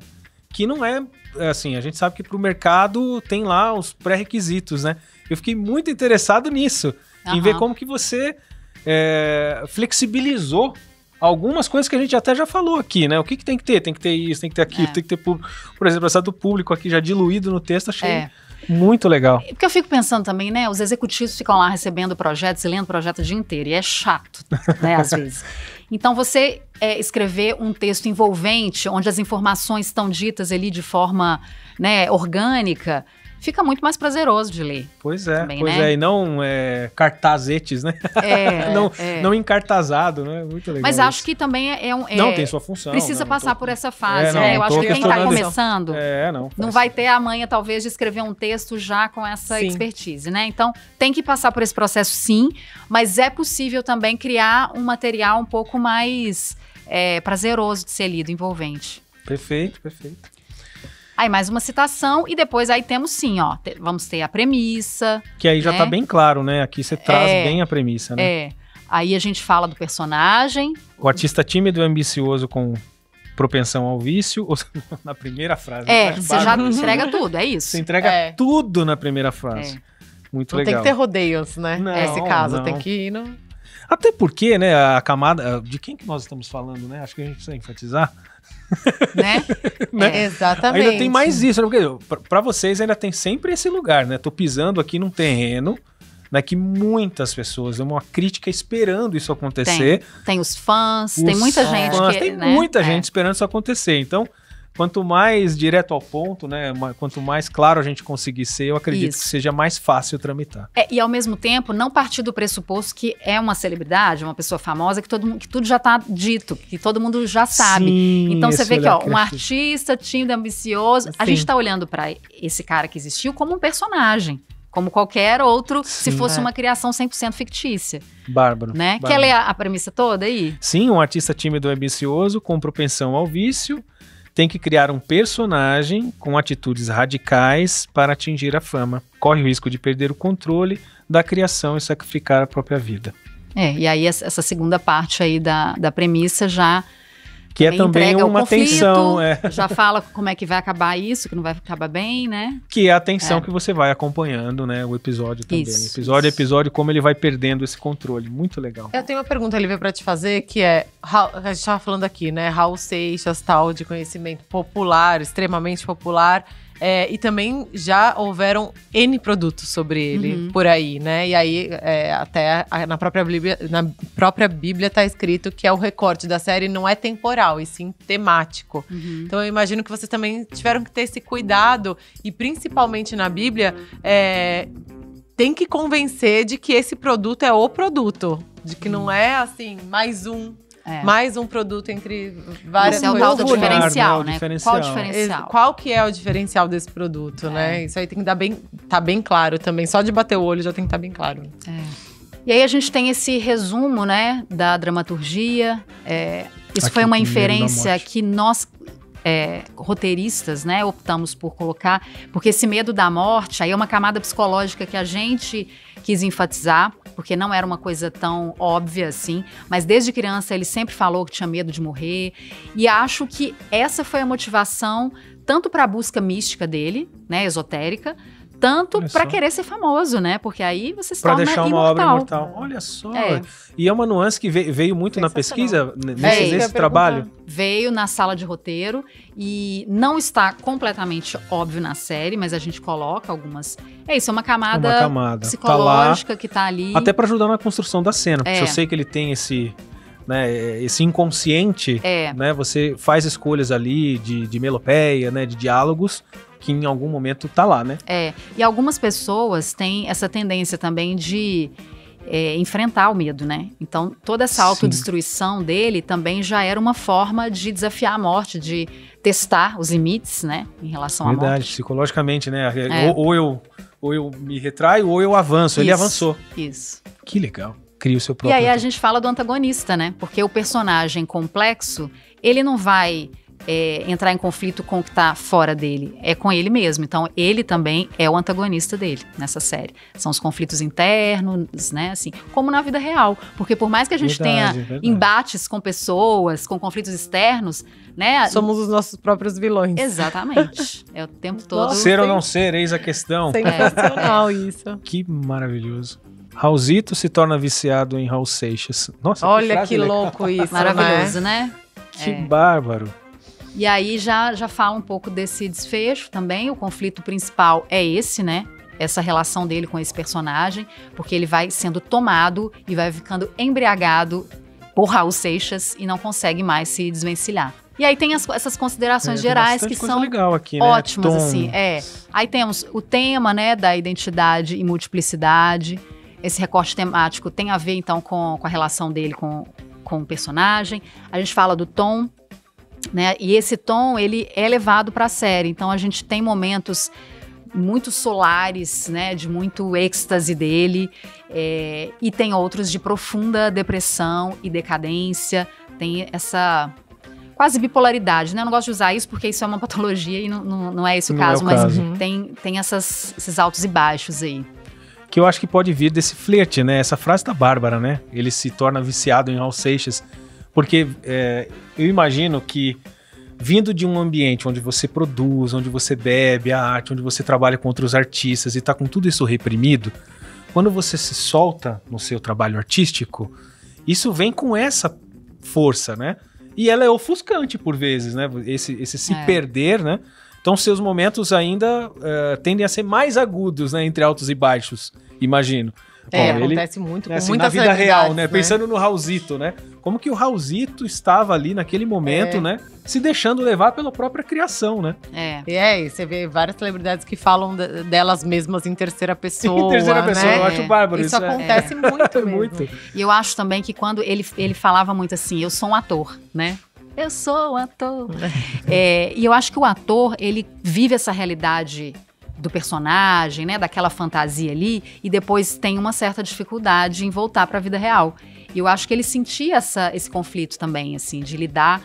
S1: que não é, assim, a gente sabe que para o mercado tem lá os pré-requisitos, né? Eu fiquei muito interessado nisso, em ver como que você flexibilizou algumas coisas que a gente até já falou aqui, né? O que tem que ter? Tem que ter isso, tem que ter aquilo, tem que ter público. Por exemplo, essa do público aqui já diluído no texto, achei muito legal.
S3: Porque eu fico pensando também, né? Os executivos ficam lá recebendo projetos e lendo projeto o dia inteiro, e é chato, né? Às vezes. Então, você escrever um texto envolvente, onde as informações estão ditas ali de forma, né, orgânica, fica muito mais prazeroso de ler.
S1: Pois é, também, né? E não cartazetes, né? Não encartazado, né? Muito legal.
S3: Mas acho que também
S1: não, tem sua função.
S3: Precisa passar por essa fase, né? Eu acho que quem está começando não vai ter a manha, talvez, de escrever um texto já com essa expertise, né? Então, tem que passar por esse processo, sim, mas é possível também criar um material um pouco mais prazeroso de ser lido, envolvente.
S1: Perfeito.
S3: Aí mais uma citação e depois aí temos sim, ó, vamos ter a premissa.
S1: Que aí já tá bem claro, né? Aqui você traz bem a premissa, né?
S3: Aí a gente fala do personagem.
S1: O artista tímido e ambicioso com propensão ao vício, ou na primeira frase.
S3: Você já entrega tudo, é isso.
S1: Você entrega tudo na primeira frase. Muito legal.
S2: Não tem que ter rodeios, né? Nesse caso, tem que ir no...
S1: Até porque, né, a camada... De quem que nós estamos falando, né? Acho que a gente precisa enfatizar.
S2: Né? Exatamente.
S1: Ainda tem mais isso, né? Porque para vocês ainda tem sempre esse lugar, né? Tô pisando aqui num terreno, né, que muitas pessoas, uma crítica esperando isso acontecer.
S3: Tem os fãs, tem muita gente que...
S1: Tem muita gente esperando isso acontecer. Então, quanto mais direto ao ponto, né? Quanto mais claro a gente conseguir ser, eu acredito que seja mais fácil tramitar.
S3: E ao mesmo tempo, não partir do pressuposto que é uma celebridade, uma pessoa famosa, que tudo já está dito, que todo mundo já sabe.
S1: Sim,
S3: então você vê que um artista tímido, ambicioso, a gente está olhando para esse cara que existiu como um personagem. como qualquer outro, se
S1: Sim,
S3: fosse uma criação 100% fictícia,
S1: Bárbaro.
S3: né?
S1: Bárbaro.
S3: Quer ler a premissa toda aí?
S1: Sim, um artista tímido e ambicioso com propensão ao vício tem que criar um personagem com atitudes radicais para atingir a fama. Corre o risco de perder o controle da criação e sacrificar a própria vida.
S3: E aí essa segunda parte aí da premissa já
S1: Que é também
S3: entrega
S1: uma
S3: o conflito,
S1: tensão,
S3: já fala como é que vai acabar isso, que não vai acabar bem, né?
S1: que é a tensão que você vai acompanhando, né, o episódio também.
S3: Isso,
S1: Episódio a
S3: isso.
S1: episódio, como ele vai perdendo esse controle. Muito legal.
S2: Eu tenho uma pergunta, Lívia, pra te fazer, que é, a gente tava falando aqui, né, Raul Seixas, tal, de conhecimento popular, extremamente popular, e também já houveram N produtos sobre ele por aí, né, e aí até na própria Bíblia tá escrito que o recorte da série não é temporal, e sim temático. Então eu imagino que vocês também tiveram que ter esse cuidado, e principalmente na Bíblia, tem que convencer de que esse produto é o produto. De que não é, assim, mais um produto entre várias
S3: Esse é o
S2: coisas.
S3: tal do
S1: Popular,
S3: diferencial,
S1: né? O
S3: né?
S1: diferencial.
S3: Qual o diferencial?
S2: Qual que é o diferencial desse produto, né? Isso aí tem que tá bem claro também. Só de bater o olho já tem que estar bem claro.
S3: E aí a gente tem esse resumo, né, da dramaturgia. Isso
S1: Aqui,
S3: foi uma
S1: o Medo da
S3: inferência
S1: Morte.
S3: que nós, roteiristas, né, optamos por colocar, porque esse medo da morte aí é uma camada psicológica que a gente quis enfatizar, porque não era uma coisa tão óbvia assim, mas desde criança ele sempre falou que tinha medo de morrer, e acho que essa foi a motivação tanto para a busca mística dele, né, esotérica, tanto
S1: Olha
S3: para
S1: só.
S3: querer ser famoso, né? Porque aí você se
S1: Para
S3: torna
S1: deixar uma
S3: imortal.
S1: obra imortal. Olha só.
S3: É.
S1: E é uma nuance que veio muito na pesquisa, nesse trabalho.
S3: Veio na sala de roteiro e não está completamente óbvio na série, mas a gente coloca algumas. É isso, é uma camada, psicológica que tá ali.
S1: Até para ajudar na construção da cena. Porque
S3: É.
S1: se eu sei que ele tem esse inconsciente, né? Você faz escolhas ali de melopeia, né? De diálogos que em algum momento tá lá, né?
S3: E algumas pessoas têm essa tendência também de enfrentar o medo, né? Então, toda essa
S1: Sim.
S3: autodestruição dele também já era uma forma de desafiar a morte, de testar os limites, né? Em relação à
S1: Verdade,
S3: morte.
S1: psicologicamente, né? Ou eu me retraio ou eu avanço. Ele
S3: Isso,
S1: avançou.
S3: Isso.
S1: Que legal. Cria o seu
S3: E
S1: próprio...
S3: aí a gente fala do antagonista, né? Porque o personagem complexo, ele não vai entrar em conflito com o que tá fora dele, é com ele mesmo. Então, ele também é o antagonista dele nessa série. São os conflitos internos, né? Assim, como na vida real. Porque por mais que a gente tenha embates com pessoas, com conflitos externos, né?
S2: Somos os nossos próprios vilões.
S3: Exatamente. É o tempo todo.
S1: Ser ou não ser, eis a questão.
S2: Sensacional isso.
S1: Que maravilhoso. Raulzito se torna viciado em Raul Seixas. Nossa,
S2: Olha
S1: frase
S2: que
S1: legal.
S2: louco isso,
S3: Maravilhoso, né?
S1: Que bárbaro.
S3: E aí já fala um pouco desse desfecho também. O conflito principal é esse, né? Essa relação dele com esse personagem, porque ele vai sendo tomado e vai ficando embriagado por Raul Seixas e não consegue mais se desvencilhar. E aí tem essas considerações gerais
S1: tem
S3: que
S1: coisa
S3: são
S1: legal aqui, né?
S3: ótimas,
S1: Tom.
S3: assim. Aí temos o tema, né, da identidade e multiplicidade. Esse recorte temático tem a ver, então, com a relação dele com o personagem. A gente fala do tom, né? E esse tom, ele é levado para a série. Então, a gente tem momentos muito solares, né? De muito êxtase dele. E tem outros de profunda depressão e decadência. Tem essa quase bipolaridade, né? Eu não gosto de usar isso porque isso é uma patologia e não é esse o caso. Mas tem esses altos e baixos aí.
S1: Que eu acho que pode vir desse flerte, né? Essa frase da Bárbara, né? Ele se torna viciado em Raul Seixas. Porque eu imagino que, vindo de um ambiente onde você produz, onde você bebe a arte, onde você trabalha com outros artistas e tá com tudo isso reprimido, quando você se solta no seu trabalho artístico, isso vem com essa força, né? E ela é ofuscante por vezes, né? Esse se perder, né? Então, seus momentos ainda tendem a ser mais agudos, né? Entre altos e baixos, imagino.
S2: Acontece muito com
S1: assim,
S2: muitas
S1: na vida real, né?
S2: né?
S1: Pensando no Raulzito, né? Como que o Raulzito estava ali naquele momento, né? Se deixando levar pela própria criação, né?
S2: E você vê várias celebridades que falam delas mesmas em terceira pessoa.
S1: Em terceira pessoa,
S2: né?
S1: eu acho bárbaro isso.
S2: Isso acontece muito mesmo.
S1: Muito.
S3: E eu acho também que quando ele falava muito assim, eu sou um ator, né? Eu sou um ator. E eu acho que o ator, ele vive essa realidade do personagem, né, daquela fantasia ali, e depois tem uma certa dificuldade em voltar para a vida real. E eu acho que ele sentia esse conflito também, assim, de lidar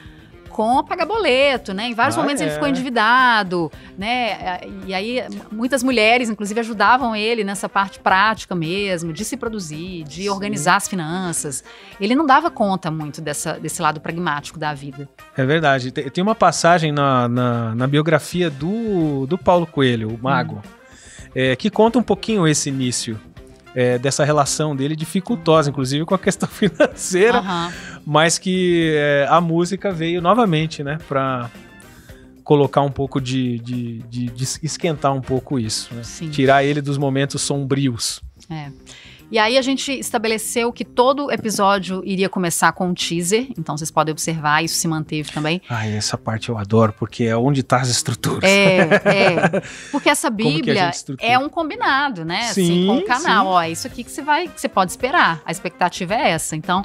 S3: com pagar boleto, né? Em vários momentos ele ficou endividado, né? E aí muitas mulheres, inclusive, ajudavam ele nessa parte prática mesmo, de se produzir, de organizar as finanças. Ele não dava conta muito desse lado pragmático da vida.
S1: É verdade. Tem uma passagem na biografia do Paulo Coelho, o Mago, que conta um pouquinho esse início. Dessa relação dele dificultosa, inclusive com a questão financeira, mas que a música veio novamente, né, para colocar um pouco de esquentar um pouco isso, né? Tirar ele dos momentos sombrios.
S3: E aí a gente estabeleceu que todo episódio iria começar com um teaser, então vocês podem observar, isso se manteve também.
S1: Essa parte eu adoro, porque é onde tá as estruturas.
S3: Porque essa Bíblia é um combinado, né?
S1: Sim,
S3: assim, com o canal,
S1: sim.
S3: ó, é isso aqui que você pode esperar, a expectativa é essa. Então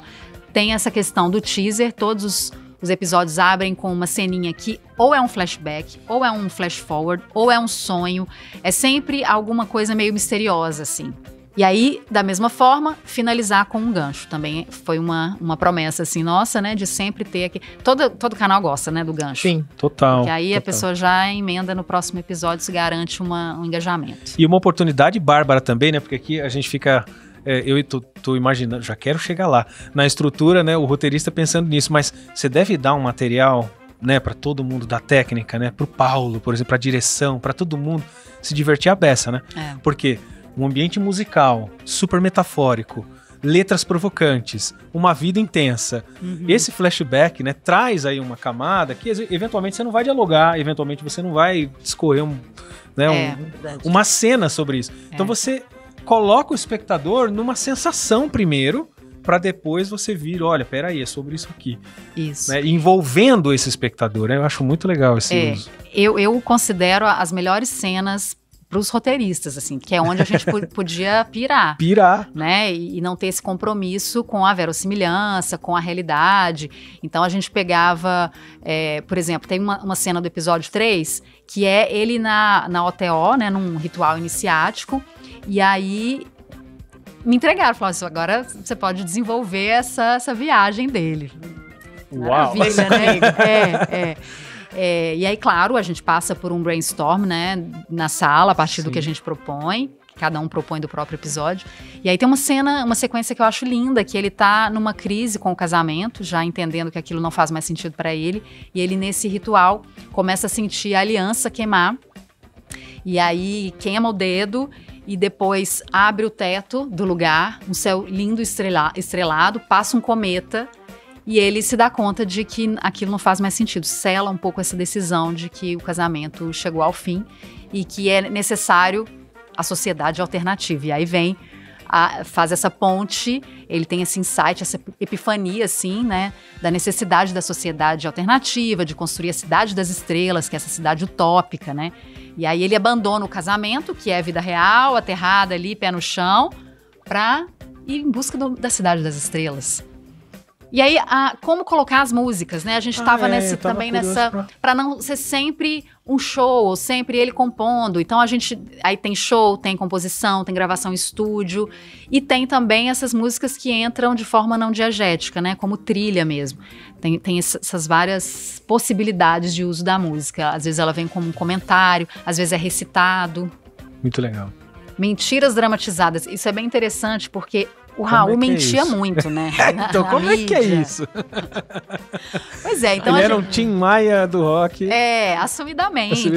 S3: tem essa questão do teaser, todos os episódios abrem com uma ceninha que ou é um flashback, ou é um flash forward, ou é um sonho, é sempre alguma coisa meio misteriosa, assim. E aí, da mesma forma, finalizar com um gancho. Também foi uma promessa, assim, nossa, né? De sempre ter aqui... Todo canal gosta, né? Do gancho.
S1: Sim, total.
S3: Porque aí a pessoa já emenda no próximo episódio, se garante um engajamento.
S1: E uma oportunidade bárbara também, né? Porque aqui a gente fica... eu tô imaginando, já quero chegar lá. Na estrutura, né? O roteirista pensando nisso. Mas você deve dar um material, né? Para todo mundo da técnica, né? Pro Paulo, por exemplo, pra direção, para todo mundo se divertir a beça, né? Porque... um ambiente musical, super metafórico, letras provocantes, uma vida intensa. Esse flashback, né, traz aí uma camada que eventualmente você não vai dialogar, eventualmente você não vai escorrer uma cena sobre isso. Então você coloca o espectador numa sensação primeiro, para depois você vir, olha, peraí, é sobre isso aqui.
S3: Isso.
S1: Né, envolvendo esse espectador, né? Eu acho muito legal esse uso.
S3: Eu considero as melhores cenas para os roteiristas, assim, que é onde a gente podia pirar. Né? E não ter esse compromisso com a verossimilhança, com a realidade. Então a gente pegava, por exemplo, tem uma cena do episódio 3, que é ele na OTO, né, num ritual iniciático, e aí me entregaram, falaram assim, agora você pode desenvolver essa viagem dele.
S1: Uau!
S3: Maravilha, né? E aí, claro, a gente passa por um brainstorm, né, na sala, a partir do que a gente propõe, cada um propõe do próprio episódio. E aí tem uma sequência que eu acho linda, que ele tá numa crise com o casamento, já entendendo que aquilo não faz mais sentido para ele, e ele nesse ritual começa a sentir a aliança queimar, e aí queima o dedo, e depois abre o teto do lugar, um céu lindo estrelado, passa um cometa, e ele se dá conta de que aquilo não faz mais sentido, sela um pouco essa decisão de que o casamento chegou ao fim e que é necessário a sociedade alternativa. E aí faz essa ponte, ele tem esse insight, essa epifania, assim, né, da necessidade da sociedade alternativa, de construir a cidade das estrelas, que é essa cidade utópica, né? E aí ele abandona o casamento, que é a vida real, aterrada ali, pé no chão, para ir em busca da cidade das estrelas. E aí, como colocar as músicas, né? A gente estava para não ser sempre um show, ou sempre ele compondo. Então aí tem show, tem composição, tem gravação em estúdio, e tem também essas músicas que entram de forma não diegética, né? Como trilha mesmo. Tem essas várias possibilidades de uso da música. Às vezes ela vem como um comentário, às vezes é recitado.
S1: Muito legal.
S3: Mentiras dramatizadas. Isso é bem interessante, porque o Raul mentia muito, né?
S1: Então, como é que é isso?
S3: Pois é, então...
S1: Ele era um Tim Maia do rock.
S3: Assumidamente.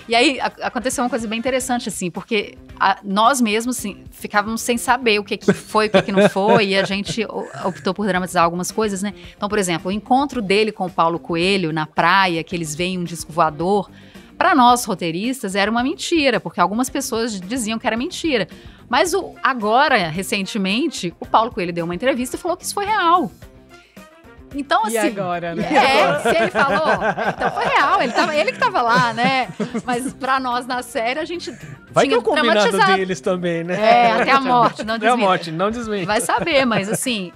S3: E aí, aconteceu uma coisa bem interessante, assim, porque nós mesmos, assim, ficávamos sem saber o que foi, o que não foi, e a gente optou por dramatizar algumas coisas, né? Então, por exemplo, o encontro dele com o Paulo Coelho na praia, que eles veem um disco voador, para nós, roteiristas, era uma mentira, porque algumas pessoas diziam que era mentira. Mas agora, recentemente, o Paulo Coelho deu uma entrevista e falou que isso foi real. Então, assim...
S2: E agora, né?
S3: Se ele falou, então foi real, ele que estava lá, né? Mas pra nós, na série, a gente
S1: vai
S3: tinha
S1: que é o combinado deles também, né?
S3: Até a morte, não desmente.
S1: Até a morte, não desmente.
S3: Vai saber, mas assim...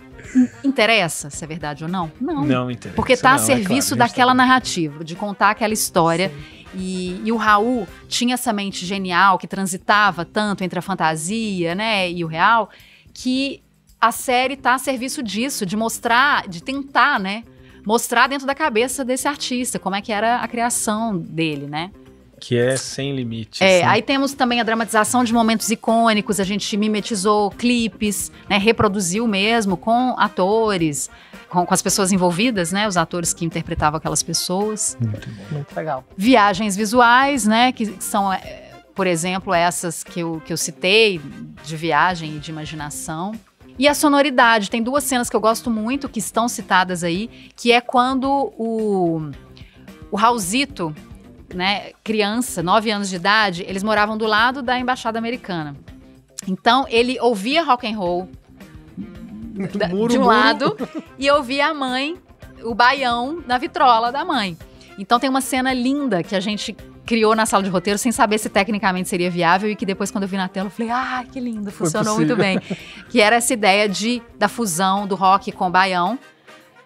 S3: Interessa se é verdade ou não? Não.
S1: Não interessa.
S3: Porque tá a serviço daquela narrativa, de contar aquela história. Sim. E o Raul tinha essa mente genial que transitava tanto entre a fantasia, né, e o real, que a série tá a serviço disso, de mostrar, de tentar, né, mostrar dentro da cabeça desse artista como é que era a criação dele, né?
S1: Que é sem limites.
S3: Aí temos também a dramatização de momentos icônicos, a gente mimetizou clipes, né, reproduziu mesmo com atores, com as pessoas envolvidas, né, os atores que interpretavam aquelas pessoas.
S2: Muito legal.
S3: Viagens visuais, né, que são, por exemplo, essas que eu citei, de viagem e de imaginação. E a sonoridade, tem 2 cenas que eu gosto muito, que estão citadas aí, que é quando o Raulzito, né, criança, 9 anos de idade, eles moravam do lado da Embaixada Americana. Então, ele ouvia rock and roll de um lado e ouvia a mãe, o baião, na vitrola da mãe. Então, tem uma cena linda que a gente criou na sala de roteiro sem saber se tecnicamente seria viável e que depois, quando eu vi na tela, eu falei, que lindo, funcionou muito bem. Que era essa ideia da fusão do rock com o baião.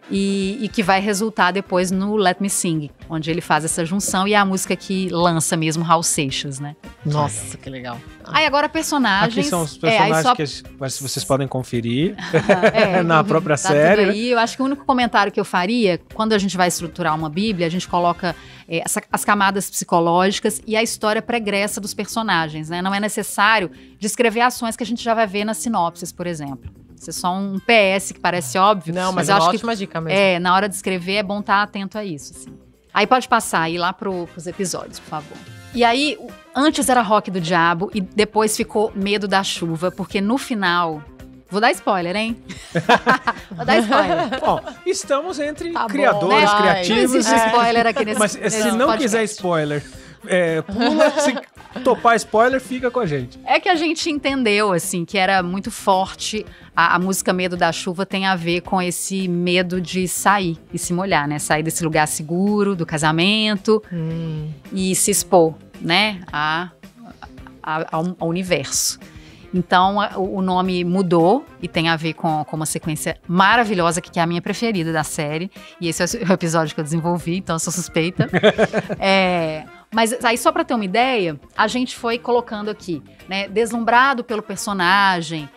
S3: E que vai resultar depois no Let Me Sing, onde ele faz essa junção e é a música que lança mesmo Raul Seixas, né?
S2: Nossa, que legal.
S3: Aí agora personagens...
S1: Aqui são os personagens que vocês podem conferir na própria
S3: tá
S1: série.
S3: Tudo aí. Eu acho que o único comentário que eu faria, quando a gente vai estruturar uma bíblia, a gente coloca as camadas psicológicas e a história pregressa dos personagens, né? Não é necessário descrever ações que a gente já vai ver nas sinopses, por exemplo. Isso é só um PS que parece óbvio.
S2: Não, mas
S3: eu
S2: é uma
S3: acho
S2: ótima dica mesmo.
S3: Na hora de escrever é bom estar atento a isso, assim. Aí pode passar aí lá pros episódios, por favor. E aí, antes era Rock do Diabo e depois ficou Medo da Chuva, porque no final... Vou dar spoiler, hein? Vou dar spoiler.
S1: Bom, estamos entre
S2: Tá bom,
S1: criadores,
S2: né?
S1: criativos.
S3: Não existe spoiler aqui nesse
S1: Mas se não
S3: podcast.
S1: quiser spoiler, pula, se topar spoiler, fica com a gente.
S3: É que a gente entendeu, assim, que era muito forte. A música Medo da Chuva tem a ver com esse medo de sair e se molhar, né? Sair desse lugar seguro, do casamento e se expor, né? Ao universo. Então, o nome mudou e tem a ver com uma sequência maravilhosa, que é a minha preferida da série. E esse é o episódio que eu desenvolvi, então eu sou suspeita. Mas aí, só para ter uma ideia, a gente foi colocando aqui, né? Deslumbrado pelo personagem,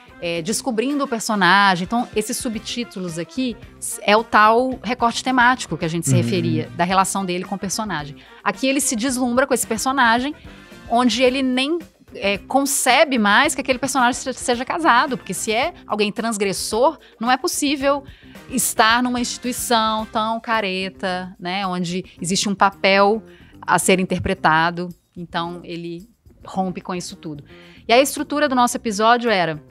S3: descobrindo o personagem. Então, esses subtítulos aqui é o tal recorte temático que a gente se referia, da relação dele com o personagem. Aqui ele se deslumbra com esse personagem, onde ele nem... concebe mais que aquele personagem seja casado, porque se é alguém transgressor, não é possível estar numa instituição tão careta, né, onde existe um papel a ser interpretado. Então ele rompe com isso tudo. E a estrutura do nosso episódio era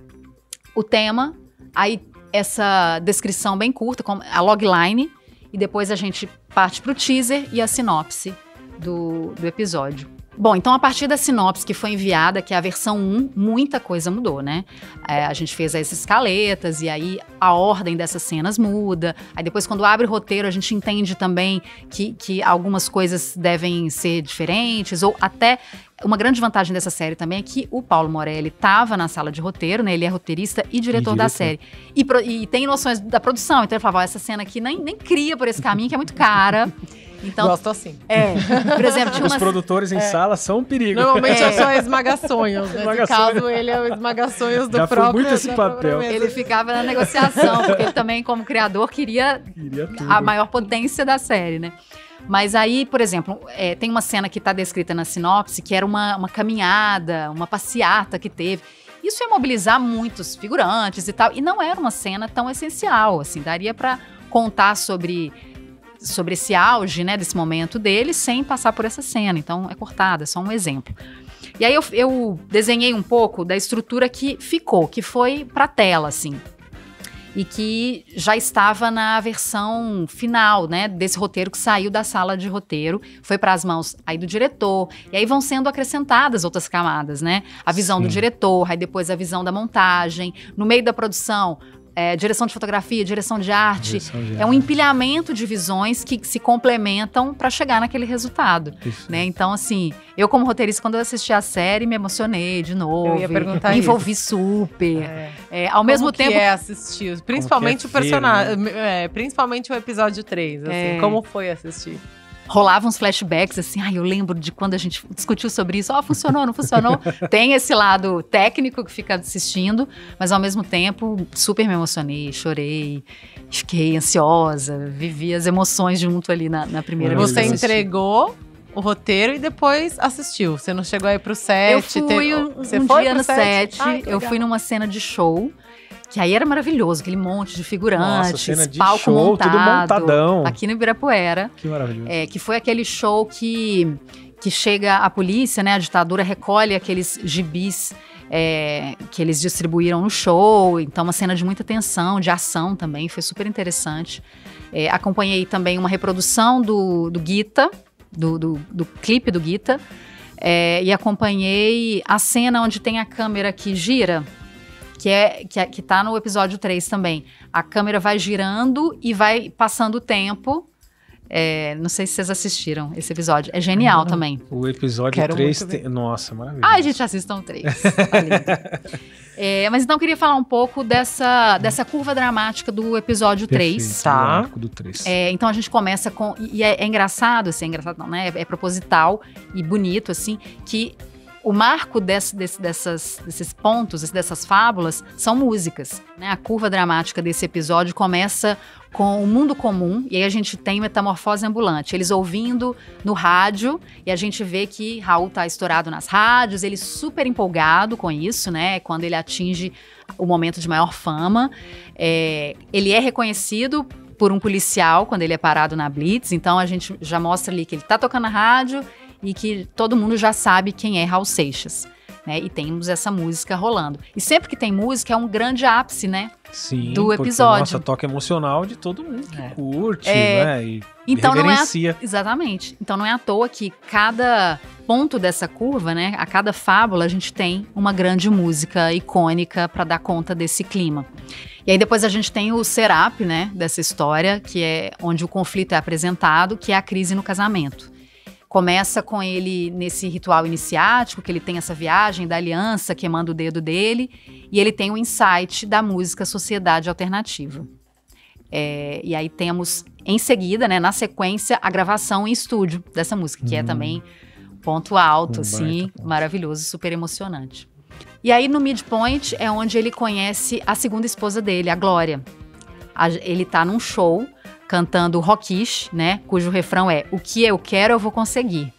S3: o tema, aí essa descrição bem curta, como a logline, e depois a gente parte para o teaser e a sinopse do episódio. Bom, então a partir da sinopse que foi enviada, que é a versão 1, muita coisa mudou, né? A gente fez as escaletas e aí a ordem dessas cenas muda. Aí depois, quando abre o roteiro, a gente entende também que algumas coisas devem ser diferentes, ou até... Uma grande vantagem dessa série também é que o Paulo Morelli estava na sala de roteiro, né? Ele é roteirista e diretor da série. E tem noções da produção. Então ele falava, essa cena aqui nem cria por esse caminho, que é muito cara. Então,
S2: gosto assim.
S3: Por exemplo, tinha
S1: Os produtores em sala são um perigo.
S2: Normalmente é só esmaga-sonhos. Nesse caso, ele é o esmaga-sonhos do
S1: Já
S2: próprio.
S1: foi muito esse papel.
S3: Ele ficava na negociação, porque ele também, como criador, queria a maior potência da série, né? Mas aí, por exemplo, tem uma cena que está descrita na sinopse, que era uma caminhada, uma passeata que teve. Isso ia mobilizar muitos figurantes e tal, e não era uma cena tão essencial, assim, daria para contar sobre esse auge, né, desse momento dele, sem passar por essa cena. Então, é cortada, é só um exemplo. E aí eu desenhei um pouco da estrutura que ficou, que foi para tela, assim. E que já estava na versão final, né, desse roteiro que saiu da sala de roteiro, foi para as mãos aí do diretor, e aí vão sendo acrescentadas outras camadas, né? A visão do diretor, aí depois a visão da montagem, no meio da produção, direção de fotografia, direção de arte. É um empilhamento de visões que se complementam para chegar naquele resultado, né? Então, assim, eu como roteirista, quando eu assisti a série, me emocionei de novo.
S2: Eu ia perguntar
S3: me envolvi super. Ao mesmo tempo...
S2: Como que é assistir? Principalmente o personagem, principalmente o episódio 3, assim. Como foi assistir?
S3: rolavam uns flashbacks, assim, eu lembro de quando a gente discutiu sobre isso, funcionou, não funcionou. Tem esse lado técnico que fica assistindo, mas ao mesmo tempo, super me emocionei, chorei, fiquei ansiosa, vivi as emoções junto ali na primeira vez.
S2: Você entregou o roteiro e depois assistiu, você não chegou aí pro set?
S3: Eu fui um dia no set, eu fui numa cena de show, que aí era maravilhoso, aquele monte de figurantes, palco show, montado, tudo montadão. Aqui no Ibirapuera.
S1: Que maravilhoso.
S3: Que foi aquele show que chega a polícia, né, a ditadura recolhe aqueles gibis que eles distribuíram no show, então uma cena de muita tensão, de ação também, foi super interessante. Acompanhei também uma reprodução do Guita, do clipe do Guita, e acompanhei a cena onde tem a câmera que gira, que tá no episódio 3 também. A câmera vai girando e vai passando o tempo. Não sei se vocês assistiram esse episódio. É genial também.
S1: O episódio 3 tem... Nossa, maravilha.
S3: Gente, assistam o 3. Mas então eu queria falar um pouco dessa curva dramática do episódio 3.
S1: Tá. O arco do 3.
S3: Então a gente começa com... E é engraçado, assim, engraçado não, né? É proposital e bonito, assim, que o marco desses pontos, dessas fábulas, são músicas, né? A curva dramática desse episódio começa com o mundo comum, e aí a gente tem Metamorfose Ambulante, eles ouvindo no rádio, e a gente vê que Raul tá estourado nas rádios, ele super empolgado com isso, né? Quando ele atinge o momento de maior fama. Ele é reconhecido por um policial quando ele é parado na Blitz, então a gente já mostra ali que ele tá tocando na rádio, e que todo mundo já sabe quem é Raul Seixas, né? E temos essa música rolando. E sempre que tem música é um grande ápice, né?
S1: Sim,
S3: do episódio.
S1: Nossa, toque emocional de todo mundo que curte, né? E
S3: então
S1: reverencia.
S3: Exatamente. Então não é à toa que cada ponto dessa curva, né? A cada fábula a gente tem uma grande música icônica para dar conta desse clima. E aí depois a gente tem o setup, né? Dessa história, que é onde o conflito é apresentado, que é a crise no casamento. Começa com ele nesse ritual iniciático, que ele tem essa viagem da aliança queimando o dedo dele, e ele tem o insight da música Sociedade Alternativa. E aí temos, em seguida, né, na sequência, a gravação em estúdio dessa música, que é também ponto alto, assim, maravilhoso, super emocionante. E aí no midpoint é onde ele conhece a segunda esposa dele, a Glória. Ele tá num show cantando Rockish, né, cujo refrão é "O que eu quero eu vou conseguir".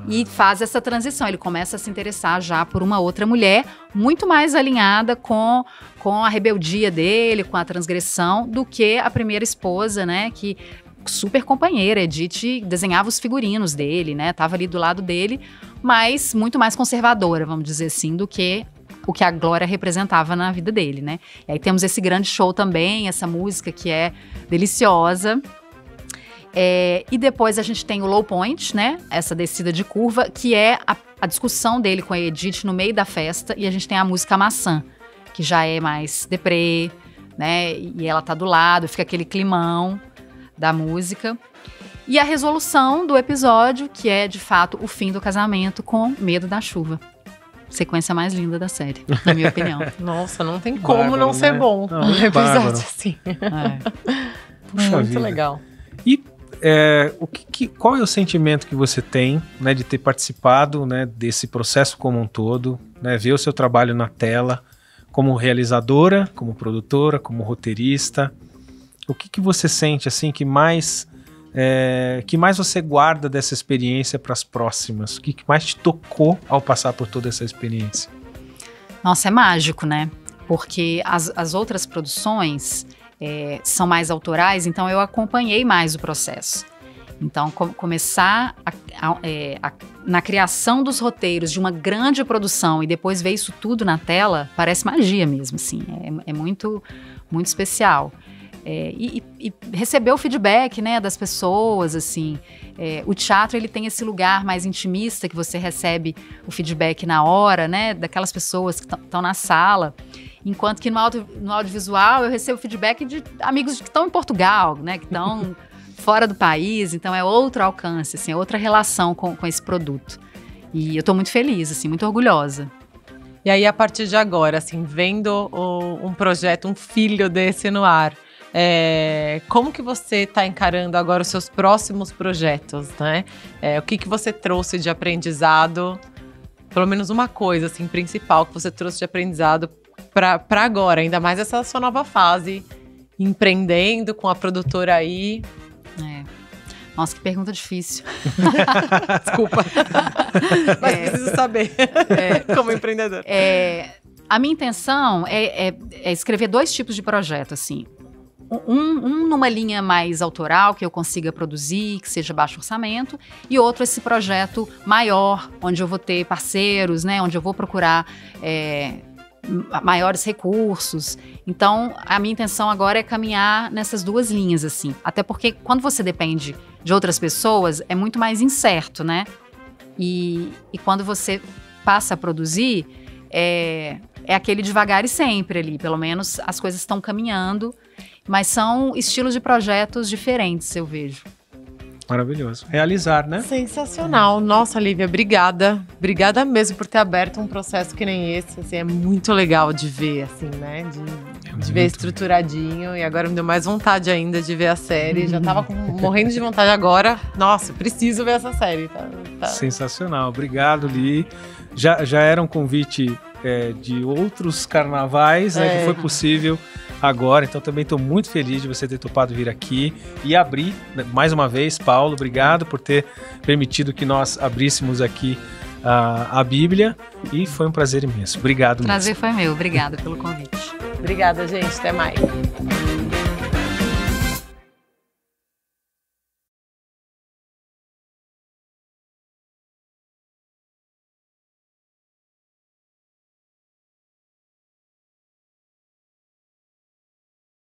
S3: E faz essa transição, ele começa a se interessar já por uma outra mulher, muito mais alinhada com a rebeldia dele, com a transgressão, do que a primeira esposa, né, que super companheira, Edith desenhava os figurinos dele, né, tava ali do lado dele, mas muito mais conservadora, vamos dizer assim, do que o que a Glória representava na vida dele, né? E aí temos esse grande show também, essa música que é deliciosa. E depois a gente tem o low point, né? Essa descida de curva, que é a discussão dele com a Edith no meio da festa. E a gente tem a música Maçã, que já é mais deprê, né? E ela tá do lado, fica aquele climão da música. E a resolução do episódio, que é, de fato, o fim do casamento com medo da chuva. Sequência mais linda da série, na minha opinião.
S2: Nossa, não tem como não ser bom um episódio assim.
S1: Puxa
S2: muito
S1: vida.
S2: Legal.
S1: E qual é o sentimento que você tem, né, de ter participado, né, desse processo como um todo, né, ver o seu trabalho na tela, como realizadora, como produtora, como roteirista? O que você sente assim que mais você guarda dessa experiência para as próximas? O que mais te tocou ao passar por toda essa experiência?
S3: Nossa, é mágico, né? Porque as outras produções são mais autorais, então eu acompanhei mais o processo. Então, começar na criação dos roteiros de uma grande produção e depois ver isso tudo na tela, parece magia mesmo, assim. É muito, muito especial. E receber o feedback, né, das pessoas, assim. O teatro, ele tem esse lugar mais intimista, que você recebe o feedback na hora, né, daquelas pessoas que estão na sala. Enquanto que no audiovisual eu recebo feedback de amigos que estão em Portugal, né, que estão fora do país. Então é outro alcance, assim, é outra relação com esse produto. E eu estou muito feliz, assim, muito orgulhosa.
S2: E aí, a partir de agora, assim, vendo um projeto, um filho desse no ar, como que você está encarando agora os seus próximos projetos, né? O que você trouxe de aprendizado, pelo menos uma coisa assim, principal que você trouxe de aprendizado para agora, ainda mais essa sua nova fase, empreendendo com a produtora aí.
S3: Nossa, que pergunta difícil.
S2: Desculpa. Mas preciso saber, como empreendedor.
S3: A minha intenção é escrever 2 tipos de projeto, assim. Um numa linha mais autoral, que eu consiga produzir, que seja baixo orçamento, e outro esse projeto maior, onde eu vou ter parceiros, né, onde eu vou procurar maiores recursos. Então, a minha intenção agora é caminhar nessas 2 linhas, assim. Até porque quando você depende de outras pessoas, é muito mais incerto, né? E quando você passa a produzir, é aquele devagar e sempre ali. Pelo menos as coisas estão caminhando, mas são estilos de projetos diferentes, eu vejo.
S1: Maravilhoso. Realizar, né?
S2: Sensacional. Nossa, Lívia, obrigada. Obrigada mesmo por ter aberto um processo que nem esse. Assim, é muito legal de ver, assim, né? De ver estruturadinho. E agora me deu mais vontade ainda de ver a série. Já tava morrendo de vontade agora. Nossa, preciso ver essa série. Tá.
S1: Sensacional. Obrigado, Li. Já era um convite de outros carnavais, né? Que foi possível agora, então também estou muito feliz de você ter topado vir aqui e abrir, mais uma vez, Paulo, obrigado por ter permitido que nós abríssemos aqui a Bíblia, e foi um prazer imenso. Obrigado mesmo.
S3: Prazer foi meu, obrigada pelo convite.
S2: Obrigada, gente, até mais.